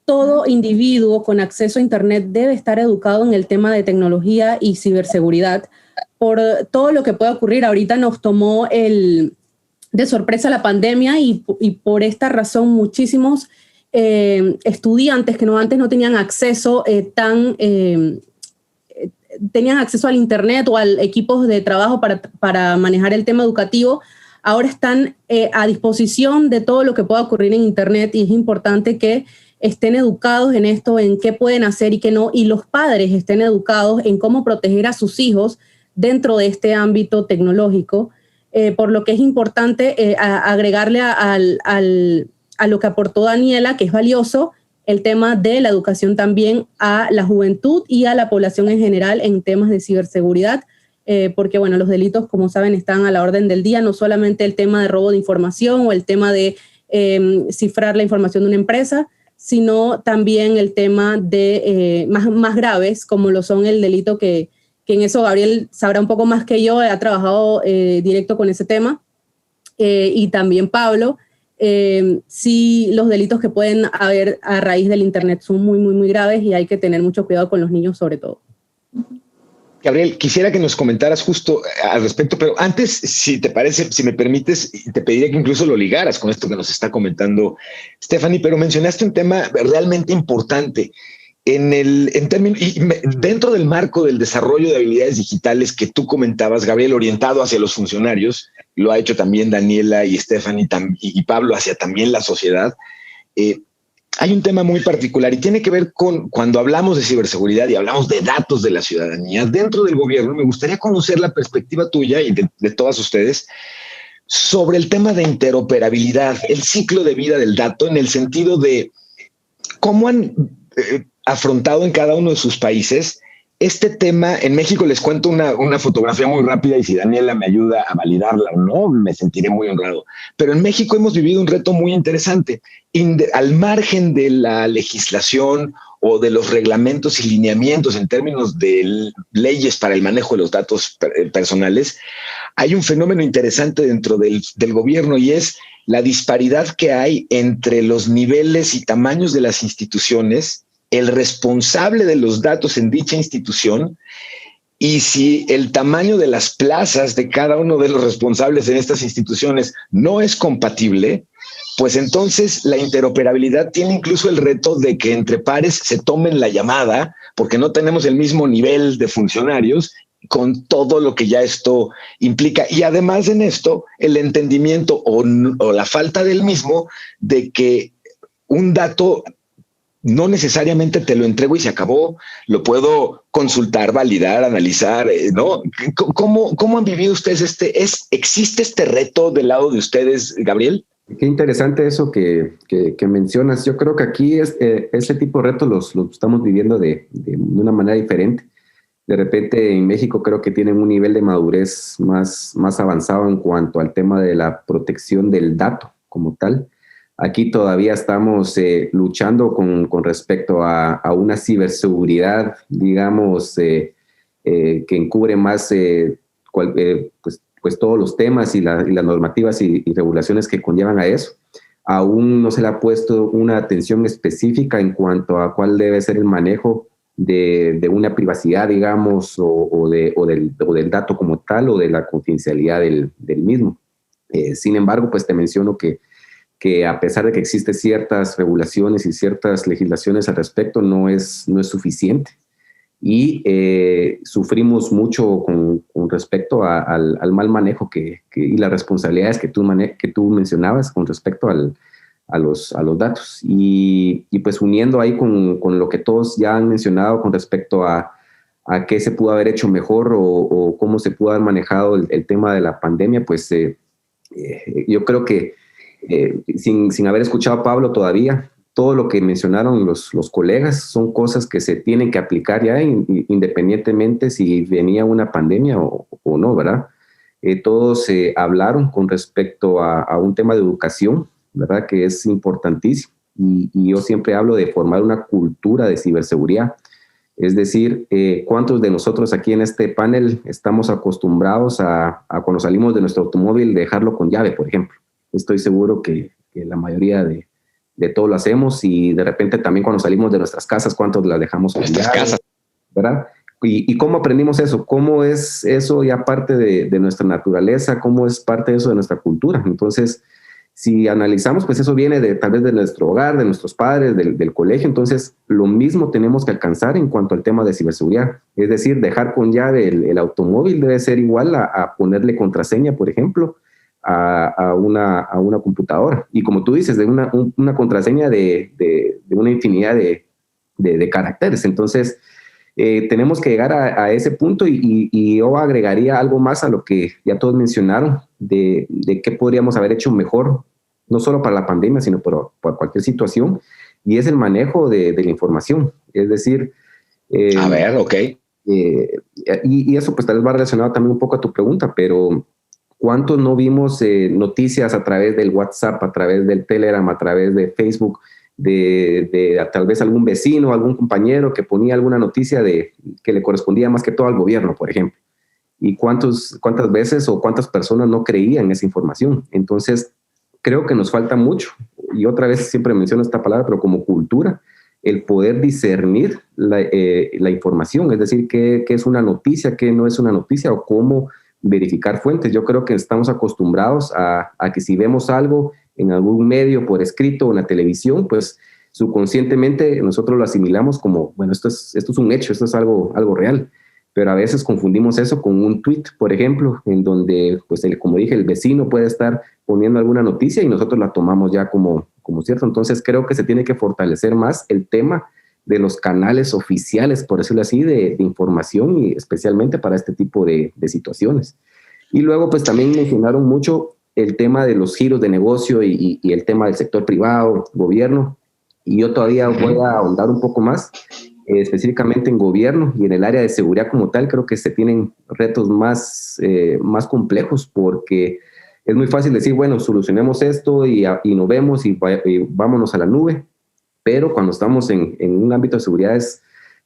Todo individuo con acceso a Internet debe estar educado en el tema de tecnología y ciberseguridad por todo lo que puede ocurrir. Ahorita nos tomó de sorpresa la pandemia y por esta razón muchísimos estudiantes que antes no tenían acceso tenían acceso al Internet o a equipos de trabajo para manejar el tema educativo, ahora están a disposición de todo lo que pueda ocurrir en Internet, y es importante que estén educados en esto, en qué pueden hacer y qué no, y los padres estén educados en cómo proteger a sus hijos dentro de este ámbito tecnológico. Por lo que es importante agregarle a lo que aportó Daniela, que es valioso, el tema de la educación también a la juventud y a la población en general en temas de ciberseguridad, porque bueno, los delitos, como saben, están a la orden del día, no solamente el tema de robo de información o el tema de cifrar la información de una empresa, sino también el tema de más graves, como lo son el delito que en eso Gabriel sabrá un poco más que yo, ha trabajado directo con ese tema, y también Pablo. Sí, los delitos que pueden haber a raíz del Internet son muy, muy, muy graves, y hay que tener mucho cuidado con los niños sobre todo. Gabriel, quisiera que nos comentaras justo al respecto, pero antes, si te parece, si me permites, te pediría que incluso lo ligaras con esto que nos está comentando Stephanie, pero mencionaste un tema realmente importante. Dentro del marco del desarrollo de habilidades digitales que tú comentabas, Gabriel, orientado hacia los funcionarios, lo ha hecho también Daniela y Stephanie y Pablo hacia también la sociedad, hay un tema muy particular y tiene que ver con cuando hablamos de ciberseguridad y hablamos de datos de la ciudadanía dentro del gobierno. Me gustaría conocer la perspectiva tuya y de todas ustedes sobre el tema de interoperabilidad, el ciclo de vida del dato, en el sentido de cómo han afrontado en cada uno de sus países este tema. En México les cuento una fotografía muy rápida, y si Daniela me ayuda a validarla o no, me sentiré muy honrado. Pero en México hemos vivido un reto muy interesante. Al margen de la legislación o de los reglamentos y lineamientos en términos de leyes para el manejo de los datos personales, hay un fenómeno interesante dentro del gobierno, y es la disparidad que hay entre los niveles y tamaños de las instituciones el responsable de los datos en dicha institución, y si el tamaño de las plazas de cada uno de los responsables en estas instituciones no es compatible, pues entonces la interoperabilidad tiene incluso el reto de que entre pares se tomen la llamada, porque no tenemos el mismo nivel de funcionarios, con todo lo que ya esto implica. Y además en esto, el entendimiento o la falta del mismo de que un dato no necesariamente te lo entrego y se acabó, lo puedo consultar, validar, analizar, ¿no? ¿Cómo han vivido ustedes existe este reto del lado de ustedes, Gabriel? Qué interesante eso que mencionas. Yo creo que aquí ese tipo de retos los estamos viviendo de una manera diferente. De repente en México creo que tienen un nivel de madurez más avanzado en cuanto al tema de la protección del dato como tal. Aquí todavía estamos luchando con respecto a una ciberseguridad, digamos, que encubre más pues todos los temas y las normativas y regulaciones que conllevan a eso. Aún no se le ha puesto una atención específica en cuanto a cuál debe ser el manejo de una privacidad, digamos, o del dato como tal, o de la confidencialidad del mismo. Sin embargo, pues te menciono que a pesar de que existen ciertas regulaciones y ciertas legislaciones al respecto, no es suficiente. Y sufrimos mucho con respecto al mal manejo y las responsabilidades que tú mencionabas con respecto a los datos. Y pues uniendo ahí con lo que todos ya han mencionado con respecto a qué se pudo haber hecho mejor o cómo se pudo haber manejado el tema de la pandemia, pues yo creo que sin haber escuchado a Pablo todavía, todo lo que mencionaron los colegas son cosas que se tienen que aplicar ya independientemente si venía una pandemia o no, ¿verdad? Todos hablaron con respecto a un tema de educación, ¿verdad? Que es importantísimo. Y yo siempre hablo de formar una cultura de ciberseguridad. Es decir, ¿cuántos de nosotros aquí en este panel estamos acostumbrados a cuando salimos de nuestro automóvil dejarlo con llave, por ejemplo? Estoy seguro que la mayoría de todos lo hacemos, y de repente también cuando salimos de nuestras casas, ¿cuántos las dejamos con nuestras llave, casas? ¿verdad? ¿Y cómo aprendimos eso? ¿Cómo es eso ya parte de nuestra naturaleza? ¿Cómo es parte de eso de nuestra cultura? Entonces, si analizamos, pues eso viene tal vez de nuestro hogar, de nuestros padres, del colegio. Entonces, lo mismo tenemos que alcanzar en cuanto al tema de ciberseguridad. Es decir, dejar con llave el automóvil debe ser igual a ponerle contraseña, por ejemplo, a una computadora. Y como tú dices, de una contraseña de una infinidad de caracteres. Entonces, tenemos que llegar a ese punto, y yo agregaría algo más a lo que ya todos mencionaron, de qué podríamos haber hecho mejor, no solo para la pandemia, sino por cualquier situación, y es el manejo de la información. Es decir... a ver, ok. Y eso pues tal vez va relacionado también un poco a tu pregunta, pero ¿cuántos no vimos noticias a través del WhatsApp, a través del Telegram, a través de Facebook, de tal vez algún vecino, algún compañero que ponía alguna noticia que le correspondía más que todo al gobierno, por ejemplo? ¿Y cuántas veces o cuántas personas no creían esa información? Entonces, creo que nos falta mucho, y otra vez siempre menciono esta palabra, pero como cultura, el poder discernir la información, es decir, qué es una noticia, qué no es una noticia, o cómo verificar fuentes. Yo creo que estamos acostumbrados a que si vemos algo en algún medio por escrito o en la televisión, pues subconscientemente nosotros lo asimilamos como, bueno, esto es un hecho, esto es algo real. Pero a veces confundimos eso con un tweet, por ejemplo, en donde, pues como dije, el vecino puede estar poniendo alguna noticia y nosotros la tomamos ya como cierto. Entonces creo que se tiene que fortalecer más el tema de los canales oficiales, por decirlo así, de información, y especialmente para este tipo de situaciones. Y luego pues también mencionaron mucho el tema de los giros de negocio y el tema del sector privado, gobierno, y yo todavía voy a ahondar un poco más, específicamente en gobierno y en el área de seguridad como tal. Creo que se tienen retos más complejos, porque es muy fácil decir, bueno, solucionemos esto y nos vemos y vámonos a la nube, pero cuando estamos en un ámbito de seguridad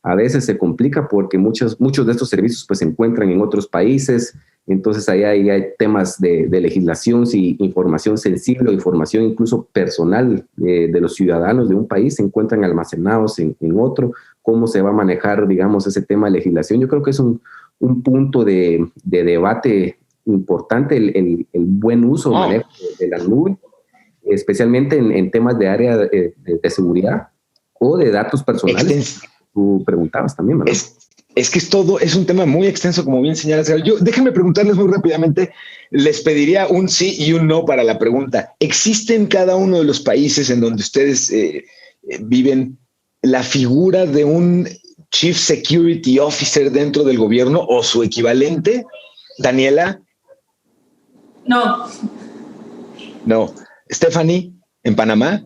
a veces se complica, porque muchos de estos servicios pues se encuentran en otros países, Entonces ahí hay temas de legislación, si información sensible o información incluso personal de los ciudadanos de un país se encuentran almacenados en otro, cómo se va a manejar, digamos, ese tema de legislación. Yo creo que es un punto de debate importante, el buen uso o manejo de la nube, especialmente en temas de área de seguridad o de datos personales. Tú preguntabas también, ¿verdad? Es que es un tema muy extenso, como bien señalas. Déjenme preguntarles muy rápidamente, les pediría un sí y un no para la pregunta. ¿Existe en cada uno de los países en donde ustedes viven la figura de un Chief Security Officer dentro del gobierno o su equivalente? Daniela. No. No. Stephanie, ¿en Panamá?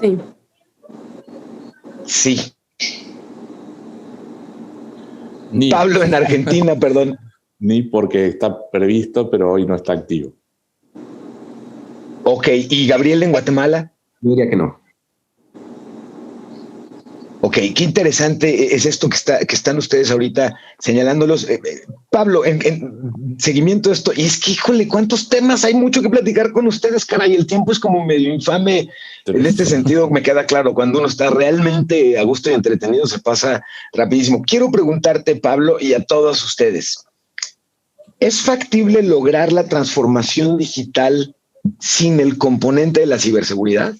Sí. Sí. Pablo, en Argentina, perdón. Ni porque está previsto, pero hoy no está activo. Ok, ¿y Gabriel en Guatemala? Yo diría que no. Ok, qué interesante es esto que están ustedes ahorita señalándolos. Pablo, en seguimiento a esto, y es que, híjole, cuántos temas, hay mucho que platicar con ustedes, caray, el tiempo es como medio infame. En este sentido, me queda claro, cuando uno está realmente a gusto y entretenido, se pasa rapidísimo. Quiero preguntarte, Pablo, y a todos ustedes, ¿es factible lograr la transformación digital sin el componente de la ciberseguridad?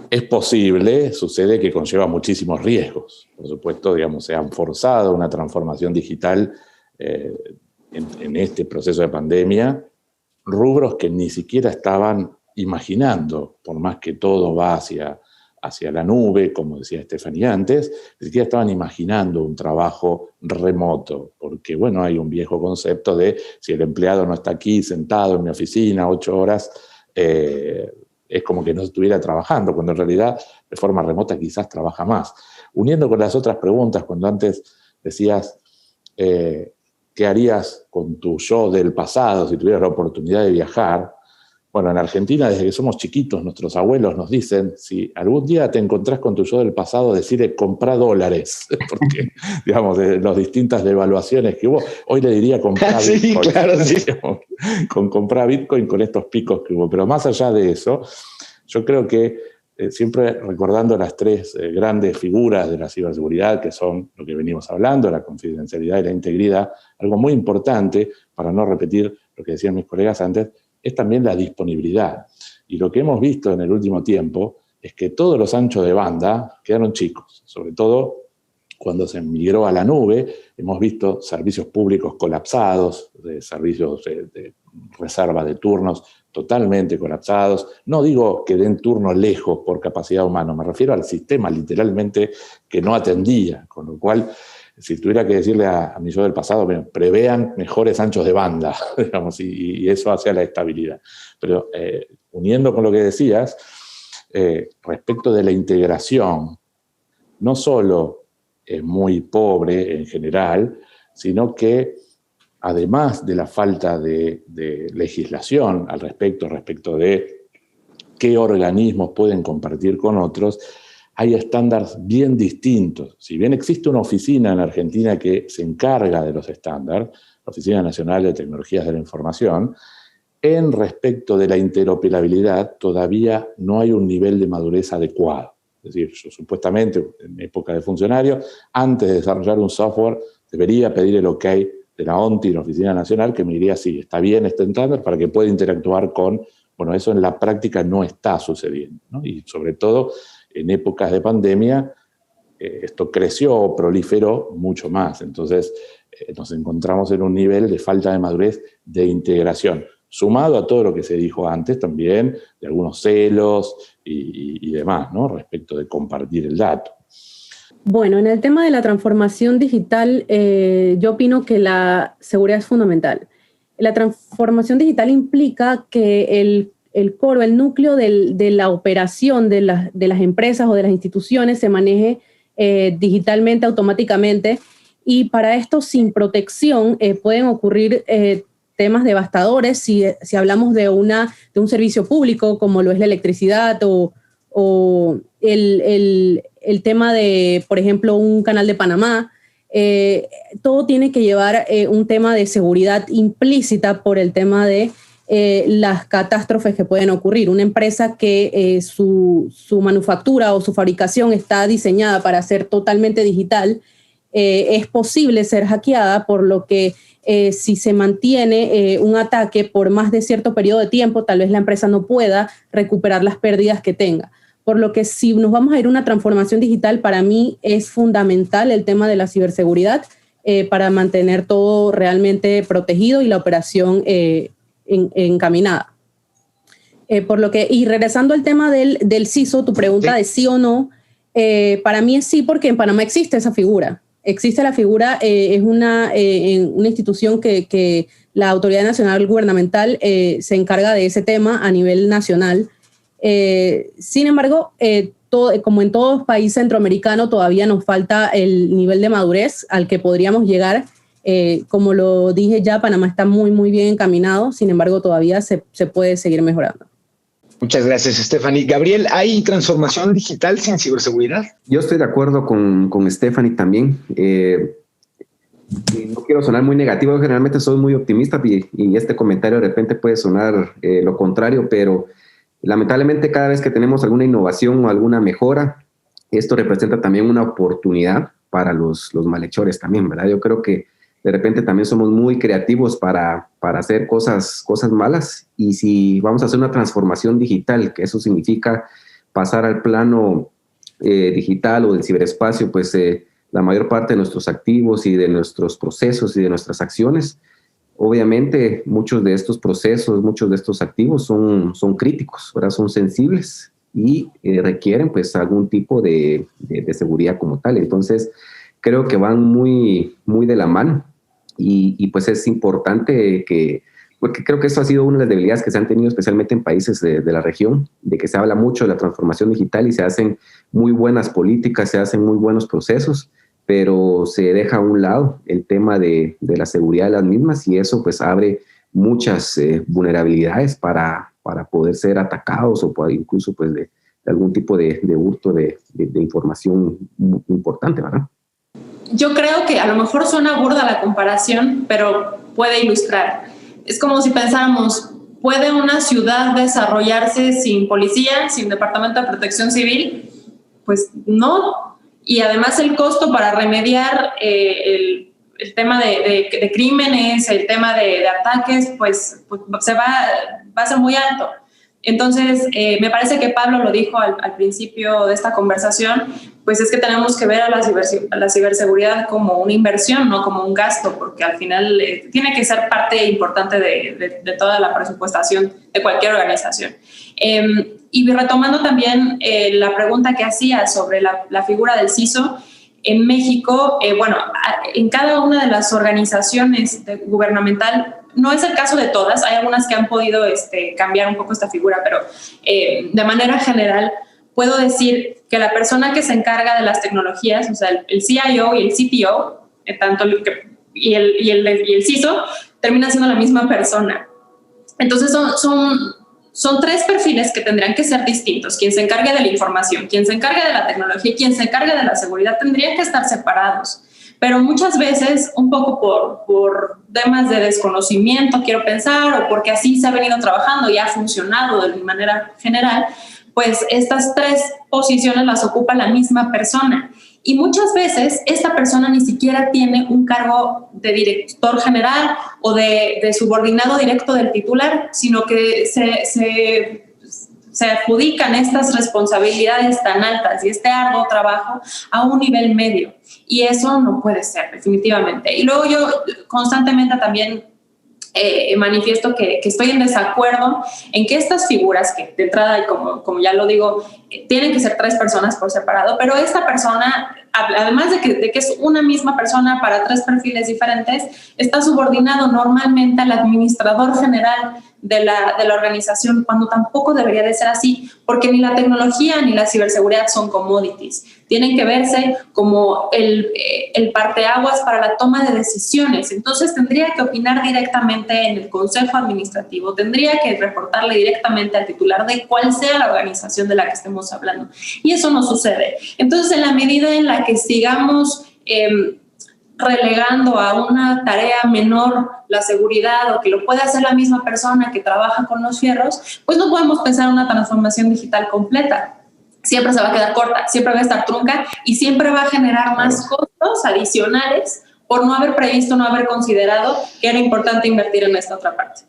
Es posible, sucede que conlleva muchísimos riesgos. Por supuesto, digamos, se han forzado una transformación digital en este proceso de pandemia, rubros que ni siquiera estaban imaginando, por más que todo va hacia la nube, como decía Stephanie antes, ni siquiera estaban imaginando un trabajo remoto, porque bueno, hay un viejo concepto de si el empleado no está aquí sentado en mi oficina 8 horas, es como que no estuviera trabajando, cuando en realidad de forma remota quizás trabaja más. Uniendo con las otras preguntas, cuando antes decías ¿qué harías con tu yo del pasado si tuvieras la oportunidad de viajar? Bueno, en Argentina, desde que somos chiquitos, nuestros abuelos nos dicen, si algún día te encontrás con tu yo del pasado, decirle, comprá dólares, porque, digamos, de las distintas devaluaciones que hubo, hoy le diría comprar sí, Bitcoin. Claro, sí. Con comprar Bitcoin con estos picos que hubo. Pero más allá de eso, yo creo que siempre recordando las 3 grandes figuras de la ciberseguridad, que son lo que venimos hablando, la confidencialidad y la integridad, algo muy importante, para no repetir lo que decían mis colegas antes, es también la disponibilidad. Y lo que hemos visto en el último tiempo es que todos los anchos de banda quedaron chicos, sobre todo cuando se migró a la nube. Hemos visto servicios públicos colapsados, servicios de reserva de turnos totalmente colapsados. No digo que den turnos lejos por capacidad humana, me refiero al sistema literalmente que no atendía, con lo cual, si tuviera que decirle a mi yo del pasado, prevean mejores anchos de banda, digamos, y eso hacia la estabilidad. Pero uniendo con lo que decías, respecto de la integración, no solo es muy pobre en general, sino que además de la falta de legislación al respecto de qué organismos pueden compartir con otros, hay estándares bien distintos. Si bien existe una oficina en Argentina que se encarga de los estándares, la Oficina Nacional de Tecnologías de la Información, en respecto de la interoperabilidad todavía no hay un nivel de madurez adecuado. Es decir, yo supuestamente, en época de funcionario, antes de desarrollar un software, debería pedir el OK de la ONTI, la Oficina Nacional, que me diría, sí, está bien este estándar para que pueda interactuar con... Bueno, eso en la práctica no está sucediendo, ¿no? Y sobre todo en épocas de pandemia, esto creció o proliferó mucho más. Entonces, nos encontramos en un nivel de falta de madurez de integración, sumado a todo lo que se dijo antes también, de algunos celos y demás, ¿no? Respecto de compartir el dato. Bueno, en el tema de la transformación digital, yo opino que la seguridad es fundamental. La transformación digital implica que el core, el núcleo de la operación de las empresas o de las instituciones se maneje digitalmente, automáticamente, y para esto, sin protección, pueden ocurrir temas devastadores si hablamos de un servicio público, como lo es la electricidad o el tema de, por ejemplo, un canal de Panamá. todo tiene que llevar un tema de seguridad implícita por el tema de las catástrofes que pueden ocurrir. Una empresa que su manufactura o su fabricación está diseñada para ser totalmente digital, es posible ser hackeada, por lo que si se mantiene un ataque por más de cierto periodo de tiempo, tal vez la empresa no pueda recuperar las pérdidas que tenga. Por lo que si nos vamos a ir a una transformación digital, para mí es fundamental el tema de la ciberseguridad para mantener todo realmente protegido y la operación encaminada. Por lo que, y regresando al tema del CISO, tu pregunta de sí o no, para mí es sí, porque en Panamá existe esa figura. Existe la figura, es una institución que la Autoridad Nacional Gubernamental se encarga de ese tema a nivel nacional. Sin embargo, como en todo país centroamericano, todavía nos falta el nivel de madurez al que podríamos llegar. Como lo dije ya, Panamá está muy, muy bien encaminado, sin embargo, todavía se puede seguir mejorando. Muchas gracias, Stephanie. Gabriel, ¿hay transformación digital sin ciberseguridad? Yo estoy de acuerdo con Stephanie también. No quiero sonar muy negativo, generalmente soy muy optimista y este comentario de repente puede sonar lo contrario, pero lamentablemente cada vez que tenemos alguna innovación o alguna mejora, esto representa también una oportunidad para los malhechores también, ¿verdad? Yo creo que de repente también somos muy creativos para hacer cosas malas, y si vamos a hacer una transformación digital, que eso significa pasar al plano digital o del ciberespacio, pues la mayor parte de nuestros activos y de nuestros procesos y de nuestras acciones, obviamente muchos de estos procesos, muchos de estos activos son críticos, ¿verdad? Son sensibles y requieren pues algún tipo de seguridad como tal. Entonces creo que van muy, muy de la mano. Y pues es importante porque creo que eso ha sido una de las debilidades que se han tenido especialmente en países de la región, de que se habla mucho de la transformación digital y se hacen muy buenas políticas, se hacen muy buenos procesos, pero se deja a un lado el tema de la seguridad de las mismas, y eso pues abre muchas vulnerabilidades para poder ser atacados o incluso pues de algún tipo de hurto de información importante, ¿verdad? Yo creo que a lo mejor suena burda la comparación, pero puede ilustrar. Es como si pensáramos, ¿puede una ciudad desarrollarse sin policía, sin departamento de protección civil? Pues no. Y además el costo para remediar el tema de crímenes, el tema de ataques, pues va a ser muy alto. Entonces, me parece que Pablo lo dijo al principio de esta conversación, pues es que tenemos que ver a la ciberseguridad como una inversión, no como un gasto, porque al final tiene que ser parte importante de toda la presupuestación de cualquier organización. Y retomando también la pregunta que hacía sobre la figura del CISO, en México, bueno, en cada una de las organizaciones gubernamental, no es el caso de todas, hay algunas que han podido cambiar un poco esta figura, pero de manera general puedo decir que la persona que se encarga de las tecnologías, o sea, el CIO y el CTO, y el CISO, termina siendo la misma persona. Entonces son tres perfiles que tendrían que ser distintos. Quien se encargue de la información, quien se encargue de la tecnología y quien se encargue de la seguridad tendrían que estar separados. Pero muchas veces, un poco por temas de desconocimiento, quiero pensar, o porque así se ha venido trabajando y ha funcionado de manera general, pues estas tres posiciones las ocupa la misma persona. Y muchas veces esta persona ni siquiera tiene un cargo de director general o de subordinado directo del titular, sino que se adjudican estas responsabilidades tan altas y este arduo trabajo a un nivel medio. Y eso no puede ser, definitivamente. Y luego yo constantemente también manifiesto que estoy en desacuerdo en que estas figuras, que de entrada, y como ya lo digo, tienen que ser tres personas por separado, pero esta persona, además de que es una misma persona para tres perfiles diferentes, está subordinado normalmente al administrador general de la organización, cuando tampoco debería de ser así, porque ni la tecnología ni la ciberseguridad son commodities. Tienen que verse como el parteaguas para la toma de decisiones. Entonces tendría que opinar directamente en el consejo administrativo, tendría que reportarle directamente al titular de cuál sea la organización de la que estemos hablando. Y eso no sucede. Entonces, en la medida en la que sigamos relegando a una tarea menor la seguridad o que lo puede hacer la misma persona que trabaja con los fierros, pues no podemos pensar en una transformación digital completa. Siempre se va a quedar corta, siempre va a estar trunca y siempre va a generar más costos adicionales por no haber previsto, no haber considerado que era importante invertir en esta otra parte.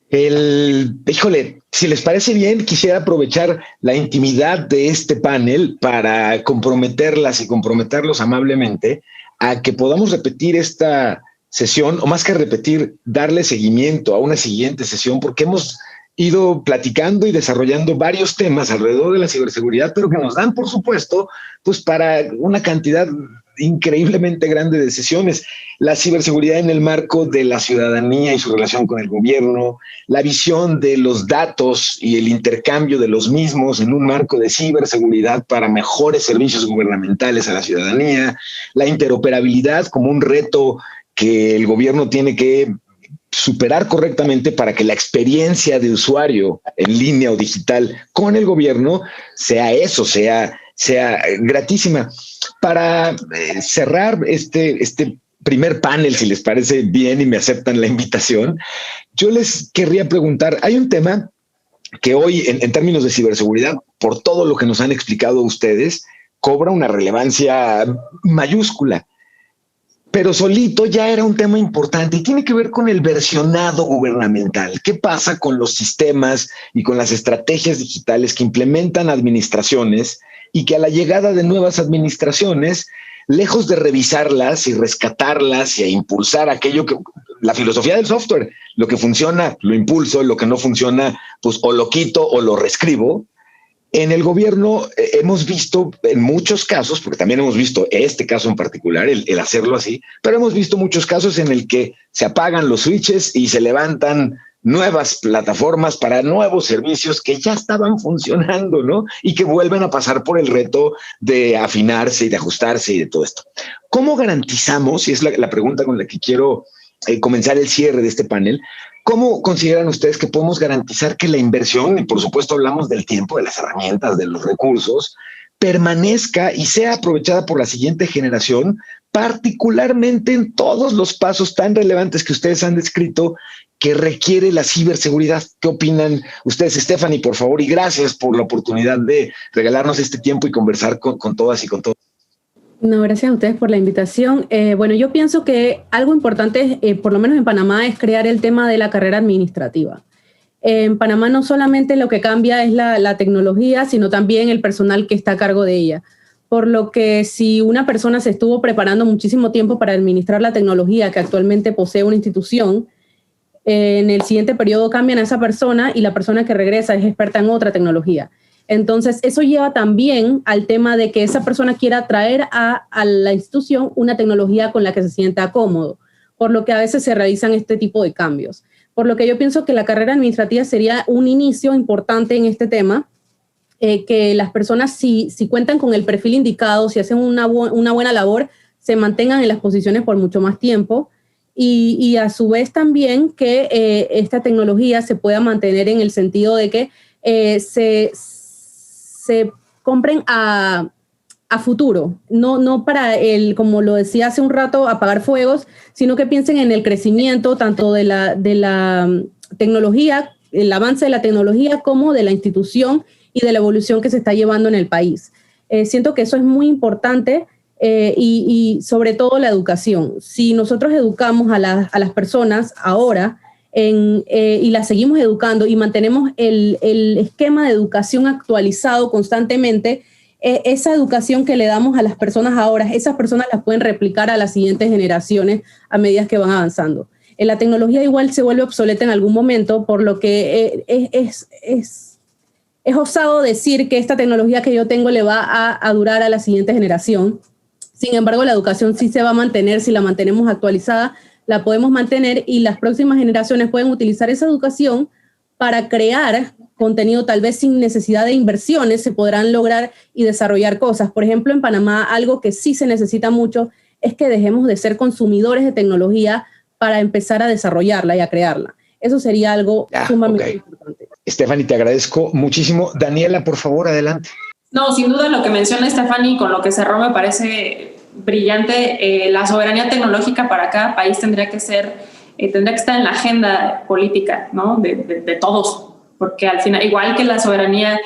Híjole, si les parece bien, quisiera aprovechar la intimidad de este panel para comprometerlas y comprometerlos amablemente a que podamos repetir esta sesión, o más que repetir, darle seguimiento a una siguiente sesión, porque hemos ido platicando y desarrollando varios temas alrededor de la ciberseguridad, pero que nos dan, por supuesto, pues para una cantidad increíblemente grande de sesiones. La ciberseguridad en el marco de la ciudadanía y su relación con el gobierno, la visión de los datos y el intercambio de los mismos en un marco de ciberseguridad para mejores servicios gubernamentales a la ciudadanía, la interoperabilidad como un reto que el gobierno tiene que superar correctamente para que la experiencia de usuario en línea o digital con el gobierno sea eso, sea gratísima. Para cerrar este primer panel, si les parece bien y me aceptan la invitación, yo les querría preguntar, hay un tema que hoy en términos de ciberseguridad, por todo lo que nos han explicado ustedes, cobra una relevancia mayúscula, pero solito ya era un tema importante y tiene que ver con el versionado gubernamental. ¿Qué pasa con los sistemas y con las estrategias digitales que implementan administraciones y que a la llegada de nuevas administraciones, lejos de revisarlas y rescatarlas y impulsar aquello que la filosofía del software, lo que funciona lo impulso, lo que no funciona pues o lo quito o lo reescribo? En el gobierno hemos visto en muchos casos, porque también hemos visto este caso en particular, el hacerlo así, pero hemos visto muchos casos en el que se apagan los switches y se levantan nuevas plataformas para nuevos servicios que ya estaban funcionando, ¿no? Y que vuelven a pasar por el reto de afinarse y de ajustarse y de todo esto. ¿Cómo garantizamos, y es la pregunta con la que quiero comenzar el cierre de este panel, cómo consideran ustedes que podemos garantizar que la inversión, y por supuesto hablamos del tiempo, de las herramientas, de los recursos, permanezca y sea aprovechada por la siguiente generación, particularmente en todos los pasos tan relevantes que ustedes han descrito que requiere la ciberseguridad? ¿Qué opinan ustedes, Stephanie, por favor? Y gracias por la oportunidad de regalarnos este tiempo y conversar con todas y con todos. No, gracias a ustedes por la invitación. Bueno, yo pienso que algo importante, por lo menos en Panamá, es crear el tema de la carrera administrativa. En Panamá no solamente lo que cambia es la tecnología, sino también el personal que está a cargo de ella. Por lo que si una persona se estuvo preparando muchísimo tiempo para administrar la tecnología que actualmente posee una institución, en el siguiente periodo cambian a esa persona y la persona que regresa es experta en otra tecnología. Entonces, eso lleva también al tema de que esa persona quiera traer a la institución una tecnología con la que se sienta cómodo, por lo que a veces se realizan este tipo de cambios. Por lo que yo pienso que la carrera administrativa sería un inicio importante en este tema, que las personas, si cuentan con el perfil indicado, si hacen una buena labor, se mantengan en las posiciones por mucho más tiempo y a su vez también que esta tecnología se pueda mantener en el sentido de que se compren a futuro, no para como lo decía hace un rato, apagar fuegos, sino que piensen en el crecimiento tanto de la tecnología, el avance de la tecnología, como de la institución y de la evolución que se está llevando en el país. Siento que eso es muy importante y sobre todo la educación. Si nosotros educamos a las personas ahora y las seguimos educando y mantenemos el esquema de educación actualizado constantemente, esa educación que le damos a las personas ahora, esas personas las pueden replicar a las siguientes generaciones a medida que van avanzando. La tecnología igual se vuelve obsoleta en algún momento, por lo que es osado decir que esta tecnología que yo tengo le va a durar a la siguiente generación. Sin embargo, la educación sí se va a mantener, si la mantenemos actualizada, la podemos mantener y las próximas generaciones pueden utilizar esa educación para crear contenido tal vez sin necesidad de inversiones, se podrán lograr y desarrollar cosas. Por ejemplo, en Panamá, algo que sí se necesita mucho es que dejemos de ser consumidores de tecnología para empezar a desarrollarla y a crearla. Eso sería algo sumamente importante. Stephanie, te agradezco muchísimo. Daniela, por favor, adelante. No, sin duda lo que menciona Stephanie con lo que cerró me parece brillante. La soberanía tecnológica para cada país tendría que estar en la agenda política, ¿no? de todos, porque al final, igual que la soberanía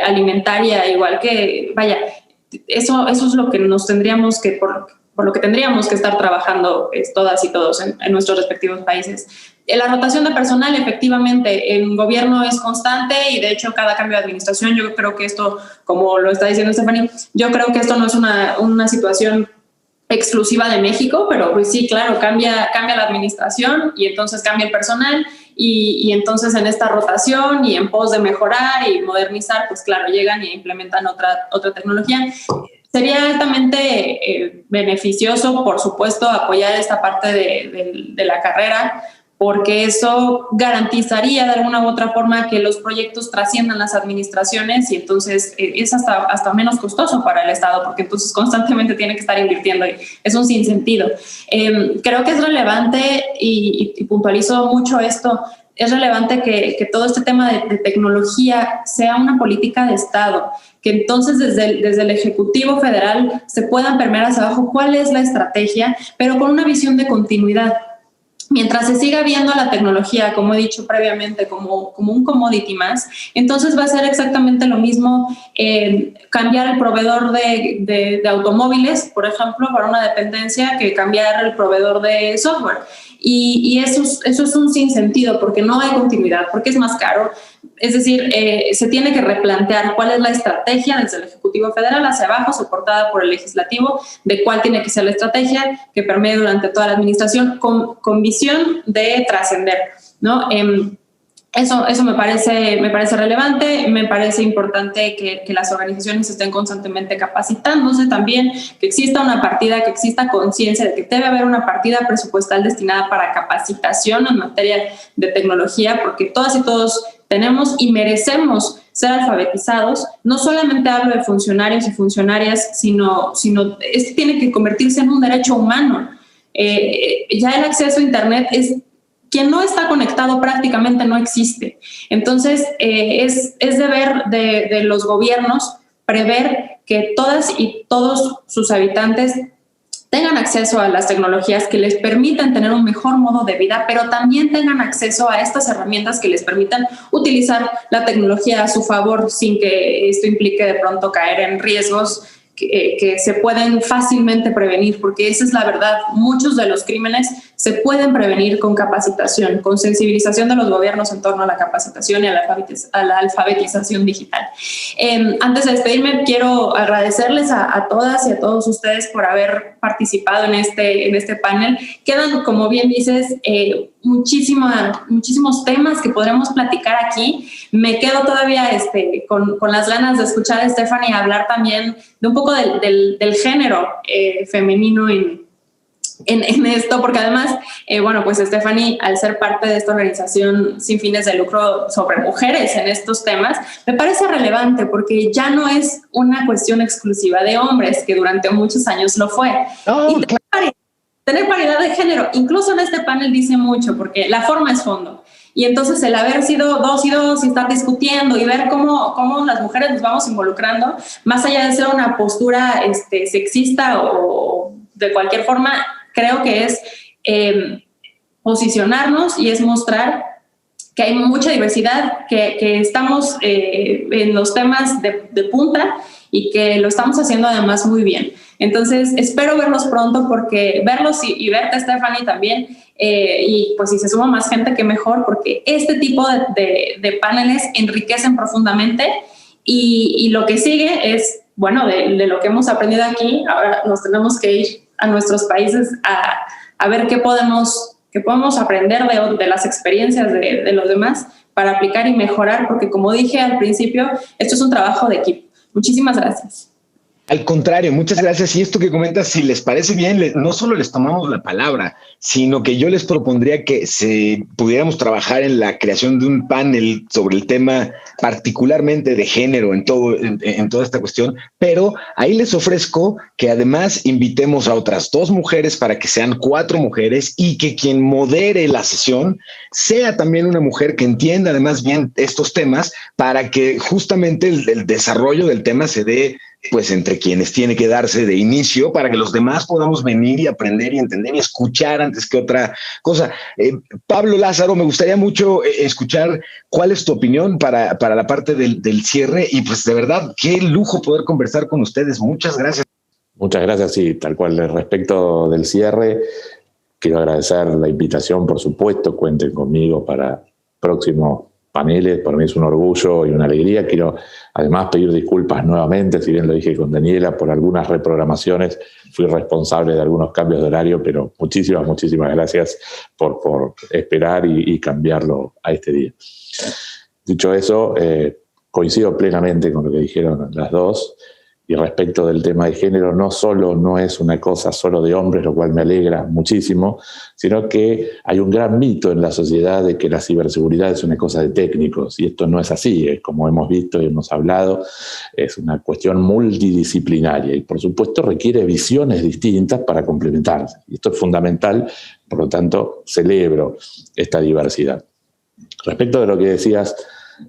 alimentaria, igual que, vaya, eso es lo que nos tendríamos que, por lo que tendríamos que estar trabajando todas y todos en nuestros respectivos países. La rotación de personal, efectivamente, en gobierno es constante y de hecho cada cambio de administración, yo creo que esto, como lo está diciendo Stephanie, yo creo que esto no es una situación exclusiva de México, pero pues sí, claro, cambia la administración y entonces cambia el personal y entonces en esta rotación y en pos de mejorar y modernizar, pues claro, llegan y implementan otra tecnología. Sería altamente beneficioso, por supuesto, apoyar esta parte de la carrera, porque eso garantizaría de alguna u otra forma que los proyectos trasciendan las administraciones y entonces es hasta menos costoso para el Estado, porque entonces constantemente tiene que estar invirtiendo y es un sinsentido. Creo que es relevante y puntualizo mucho esto, es relevante que todo este tema de tecnología sea una política de Estado, que entonces desde el Ejecutivo Federal se puedan permear hacia abajo cuál es la estrategia, pero con una visión de continuidad. Mientras se siga viendo la tecnología, como he dicho previamente, como un commodity más, entonces va a ser exactamente lo mismo cambiar el proveedor de automóviles, por ejemplo, para una dependencia, que cambiar el proveedor de software. Y eso es un sinsentido, porque no hay continuidad, porque es más caro. Es decir, se tiene que replantear cuál es la estrategia desde el Ejecutivo Federal hacia abajo, soportada por el Legislativo, de cuál tiene que ser la estrategia que permee durante toda la administración con visión de trascender, ¿no? Eso me parece relevante, me parece importante que las organizaciones estén constantemente capacitándose también, que exista una partida, que exista conciencia de que debe haber una partida presupuestal destinada para capacitación en materia de tecnología, porque todas y todos tenemos y merecemos ser alfabetizados. No solamente hablo de funcionarios y funcionarias, sino esto tiene que convertirse en un derecho humano. Ya el acceso a Internet quien no está conectado prácticamente no existe. Entonces, es deber de los gobiernos prever que todas y todos sus habitantes tengan acceso a las tecnologías que les permitan tener un mejor modo de vida, pero también tengan acceso a estas herramientas que les permitan utilizar la tecnología a su favor sin que esto implique de pronto caer en riesgos que se pueden fácilmente prevenir, porque esa es la verdad. Muchos de los crímenes se pueden prevenir con capacitación, con sensibilización de los gobiernos en torno a la capacitación y a la alfabetización digital. Antes de despedirme, quiero agradecerles a todas y a todos ustedes por haber participado en este panel. Quedan, como bien dices, muchísimos temas que podremos platicar aquí. Me quedo todavía con las ganas de escuchar a Stephanie hablar también de un poco del género femenino en esto, porque además, pues Stephanie, al ser parte de esta organización sin fines de lucro sobre mujeres en estos temas, me parece relevante porque ya no es una cuestión exclusiva de hombres, que durante muchos años lo fue. Oh, y tener paridad de género, incluso en este panel dice mucho, porque la forma es fondo. Y entonces el haber sido 2 y 2 y estar discutiendo y ver cómo las mujeres nos vamos involucrando, más allá de ser una postura sexista o de cualquier forma, creo que es posicionarnos y es mostrar que hay mucha diversidad, que estamos en los temas de punta y que lo estamos haciendo además muy bien. Entonces, espero verlos pronto, porque verlos y verte, Stephanie, también, y pues si se suma más gente, qué mejor, porque este tipo de paneles enriquecen profundamente y lo que sigue es, bueno, de lo que hemos aprendido aquí, ahora nos tenemos que ir a nuestros países a ver qué podemos aprender de las experiencias de los demás para aplicar y mejorar, porque como dije al principio, esto es un trabajo de equipo. Muchísimas gracias. Al contrario, muchas gracias. Y esto que comentas, si les parece bien, no solo les tomamos la palabra, sino que yo les propondría que pudiéramos trabajar en la creación de un panel sobre el tema particularmente de género en toda esta cuestión, pero ahí les ofrezco que además invitemos a otras 2 mujeres para que sean 4 mujeres y que quien modere la sesión sea también una mujer que entienda además bien estos temas, para que justamente el desarrollo del tema se dé pues entre quienes tiene que darse de inicio para que los demás podamos venir y aprender y entender y escuchar antes que otra cosa. Pablo, Lázaro, me gustaría mucho escuchar cuál es tu opinión para la parte del cierre y pues de verdad, qué lujo poder conversar con ustedes. Muchas gracias. Muchas gracias, sí, tal cual. Respecto del cierre, quiero agradecer la invitación, por supuesto, cuenten conmigo para próximos paneles, para mí es un orgullo y una alegría. Quiero además pedir disculpas nuevamente, si bien lo dije con Daniela, por algunas reprogramaciones, fui responsable de algunos cambios de horario, pero muchísimas gracias por esperar y cambiarlo a este día. Dicho eso, coincido plenamente con lo que dijeron las dos. Y respecto del tema de género, no es una cosa solo de hombres, lo cual me alegra muchísimo, sino que hay un gran mito en la sociedad de que la ciberseguridad es una cosa de técnicos, y esto no es así, como hemos visto y hemos hablado, es una cuestión multidisciplinaria y por supuesto requiere visiones distintas para complementarse. Y esto es fundamental, por lo tanto celebro esta diversidad. Respecto de lo que decías,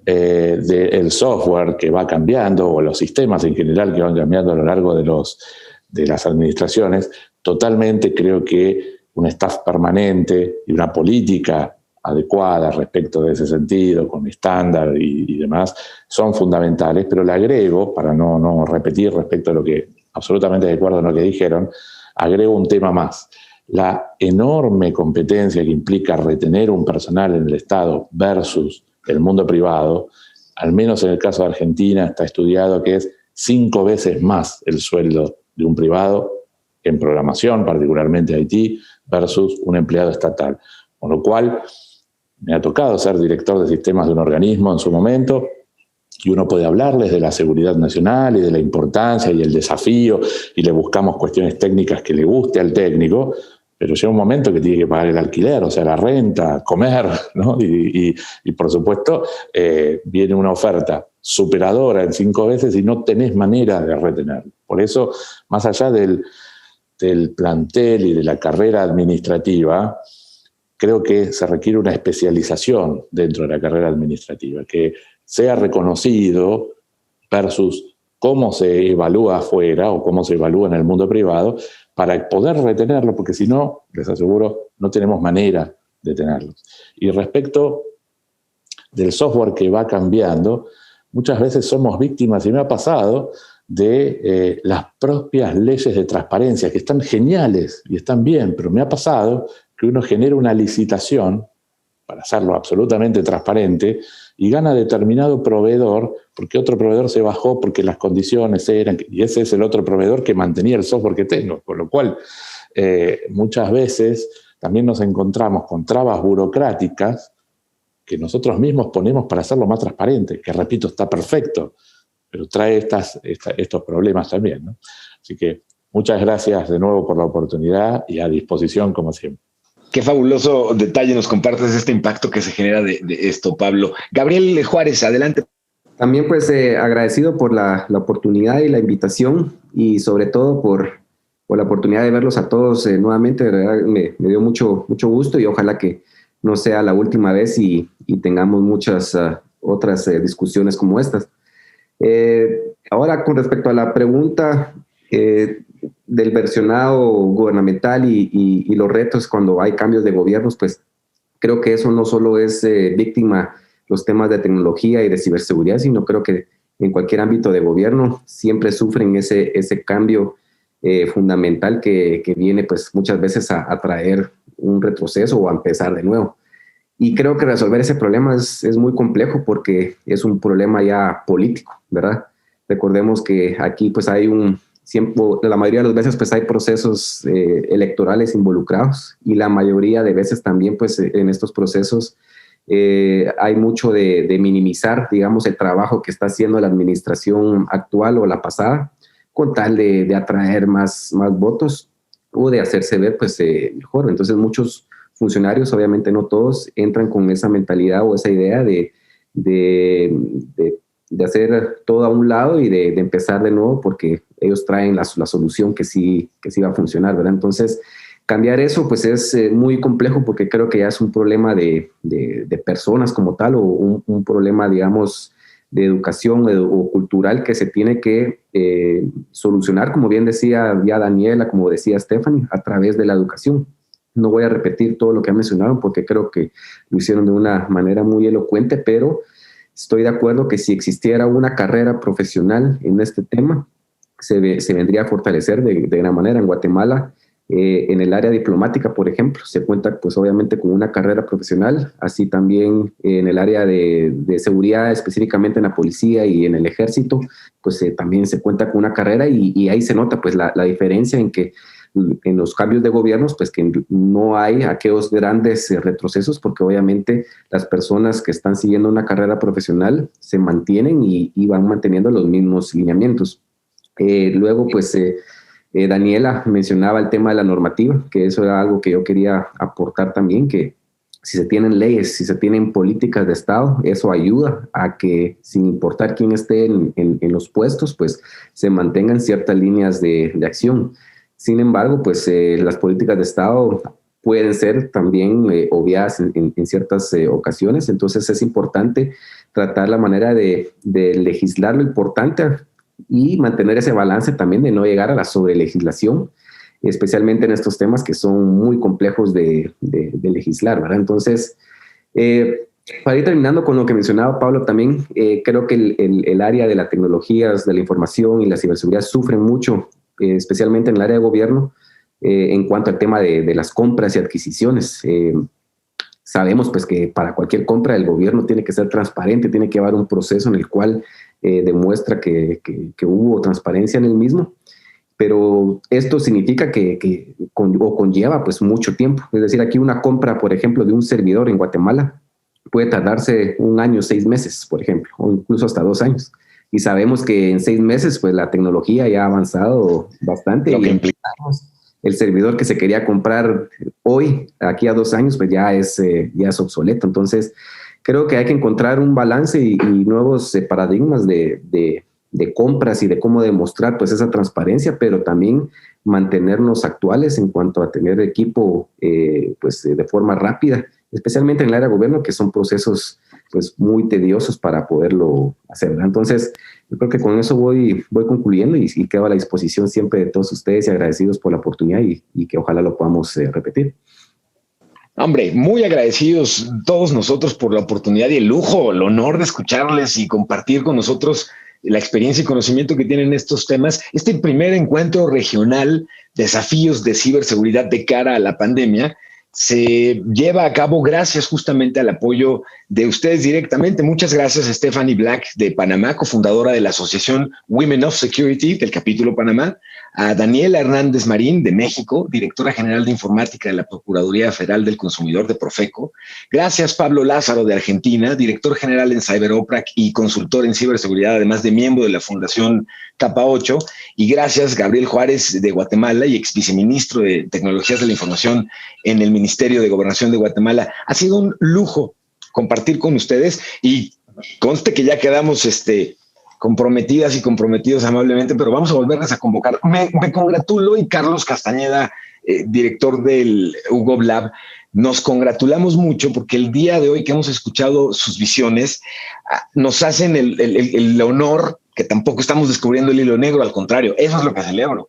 del software que va cambiando o los sistemas en general que van cambiando a lo largo de las administraciones, totalmente creo que un staff permanente y una política adecuada respecto de ese sentido, con estándar y demás, son fundamentales, pero le agrego, para no repetir respecto a lo que absolutamente de acuerdo en lo que dijeron, agrego un tema más. La enorme competencia que implica retener un personal en el Estado versus el mundo privado, al menos en el caso de Argentina, está estudiado que es 5 veces más el sueldo de un privado en programación, particularmente IT, versus un empleado estatal. Con lo cual, me ha tocado ser director de sistemas de un organismo en su momento, y uno puede hablarles de la seguridad nacional y de la importancia y el desafío, y le buscamos cuestiones técnicas que le guste al técnico, pero llega un momento que tiene que pagar el alquiler, o sea, la renta, comer, ¿no? Y por supuesto, viene una oferta superadora en 5 veces y no tenés manera de retenerlo. Por eso, más allá del plantel y de la carrera administrativa, creo que se requiere una especialización dentro de la carrera administrativa, que sea reconocido versus cómo se evalúa afuera o cómo se evalúa en el mundo privado, para poder retenerlo, porque si no, les aseguro, no tenemos manera de tenerlos. Y respecto del software que va cambiando, muchas veces somos víctimas, y me ha pasado, de las propias leyes de transparencia, que están geniales y están bien, pero me ha pasado que uno genera una licitación para hacerlo absolutamente transparente y gana determinado proveedor porque otro proveedor se bajó porque las condiciones eran, y ese es el otro proveedor que mantenía el software que tengo, con lo cual muchas veces también nos encontramos con trabas burocráticas que nosotros mismos ponemos para hacerlo más transparente, que repito, está perfecto, pero trae estos problemas también, ¿no? Así que muchas gracias de nuevo por la oportunidad y a disposición como siempre. Qué fabuloso detalle nos compartes este impacto que se genera de esto, Pablo. Gabriel Juárez, adelante. También pues agradecido por la oportunidad y la invitación y sobre todo por la oportunidad de verlos a todos nuevamente. De verdad me dio mucho gusto y ojalá que no sea la última vez y tengamos muchas otras discusiones como estas. Ahora con respecto a la pregunta del versionado gubernamental y los retos cuando hay cambios de gobiernos, pues creo que eso no solo es víctima los temas de tecnología y de ciberseguridad, sino creo que en cualquier ámbito de gobierno siempre sufren ese cambio fundamental que viene pues muchas veces a traer un retroceso o a empezar de nuevo. Y creo que resolver ese problema es muy complejo porque es un problema ya político, ¿verdad? Recordemos que aquí pues hay la mayoría de las veces pues hay procesos electorales involucrados y la mayoría de veces también pues en estos procesos hay mucho de minimizar, digamos, el trabajo que está haciendo la administración actual o la pasada con tal de atraer más votos o de hacerse ver pues mejor. Entonces muchos funcionarios, obviamente no todos, entran con esa mentalidad o esa idea de hacer todo a un lado y de empezar de nuevo porque ellos traen la solución que sí va a funcionar, ¿verdad? Entonces, cambiar eso pues es muy complejo porque creo que ya es un problema de personas como tal o un problema, digamos, educación o cultural que se tiene que solucionar, como bien decía ya Daniela, como decía Stephanie, a través de la educación. No voy a repetir todo lo que han mencionado porque creo que lo hicieron de una manera muy elocuente, pero estoy de acuerdo que si existiera una carrera profesional en este tema, se vendría a fortalecer de gran manera. En Guatemala, en el área diplomática, por ejemplo, se cuenta pues obviamente con una carrera profesional, así también en el área de seguridad, específicamente en la policía y en el ejército, pues también se cuenta con una carrera y ahí se nota pues la diferencia en que en los cambios de gobiernos, pues que no hay aquellos grandes retrocesos, porque obviamente las personas que están siguiendo una carrera profesional se mantienen y van manteniendo los mismos lineamientos. Luego, pues Daniela mencionaba el tema de la normativa, que eso era algo que yo quería aportar también, que si se tienen leyes, si se tienen políticas de Estado, eso ayuda a que, sin importar quién esté en los puestos, pues se mantengan ciertas líneas de acción. Sin embargo, pues las políticas de Estado pueden ser también obviadas en ciertas ocasiones, entonces es importante tratar la manera de legislar lo importante y mantener ese balance también de no llegar a la sobrelegislación, especialmente en estos temas que son muy complejos de legislar, ¿verdad? Entonces, para ir terminando con lo que mencionaba Pablo también, creo que el área de las tecnologías, de la información y la ciberseguridad sufren mucho, especialmente en el área de gobierno, en cuanto al tema de las compras y adquisiciones. Sabemos pues que para cualquier compra el gobierno tiene que ser transparente, tiene que llevar un proceso en el cual demuestra que hubo transparencia en el mismo, pero esto significa que conlleva pues mucho tiempo. Es decir, aquí una compra, por ejemplo, de un servidor en Guatemala puede tardarse 1 año, 6 meses, por ejemplo, o incluso hasta 2 años. Y sabemos que en 6 meses pues la tecnología ya ha avanzado bastante. Lo que implica. El servidor que se quería comprar hoy, aquí a 2 años, pues ya es obsoleto. Entonces, creo que hay que encontrar un balance y nuevos paradigmas de compras y de cómo demostrar pues esa transparencia, pero también mantenernos actuales en cuanto a tener equipo pues de forma rápida, especialmente en el área de gobierno, que son procesos pues muy tediosos para poderlo hacer, ¿verdad? Entonces, yo creo que con eso voy concluyendo y quedo a la disposición siempre de todos ustedes y agradecidos por la oportunidad y que ojalá lo podamos repetir. Hombre, muy agradecidos todos nosotros por la oportunidad y el lujo, el honor de escucharles y compartir con nosotros la experiencia y conocimiento que tienen estos temas. Este primer encuentro regional, desafíos de ciberseguridad de cara a la pandemia, se lleva a cabo gracias justamente al apoyo de ustedes directamente. Muchas gracias a Stephanie Black de Panamá, cofundadora de la asociación Women of Security del capítulo Panamá, a Daniela Hernández Marín de México, directora general de informática de la Procuraduría Federal del Consumidor de Profeco. Gracias Pablo Lázaro de Argentina, director general en CyberOperac y consultor en ciberseguridad, además de miembro de la Fundación Capa 8. Y gracias Gabriel Juárez de Guatemala y ex viceministro de Tecnologías de la Información en el Ministerio de Gobernación de Guatemala. Ha sido un lujo compartir con ustedes y conste que ya quedamos comprometidas y comprometidos amablemente, pero vamos a volverles a convocar. Me congratulo y Carlos Castañeda, director del UGOV Lab, nos congratulamos mucho porque el día de hoy que hemos escuchado sus visiones nos hacen el honor, que tampoco estamos descubriendo el hilo negro, al contrario, eso es lo que celebro.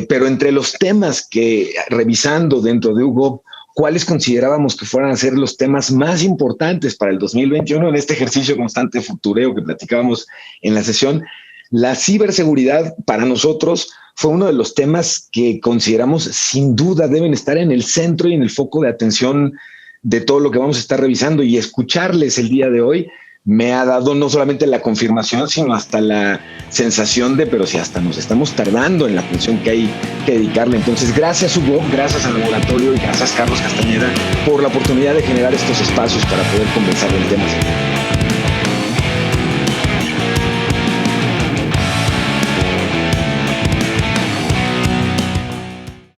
Pero entre los temas que revisando dentro de UGOV, ¿cuáles considerábamos que fueran a ser los temas más importantes para el 2021 en este ejercicio constante de futureo que platicábamos en la sesión? La ciberseguridad para nosotros fue uno de los temas que consideramos sin duda deben estar en el centro y en el foco de atención de todo lo que vamos a estar revisando, y escucharles el día de hoy me ha dado no solamente la confirmación, sino hasta la sensación de, pero si hasta nos estamos tardando en la atención que hay que dedicarle. Entonces, gracias Hugo, gracias al laboratorio y gracias Carlos Castañeda por la oportunidad de generar estos espacios para poder conversar del tema.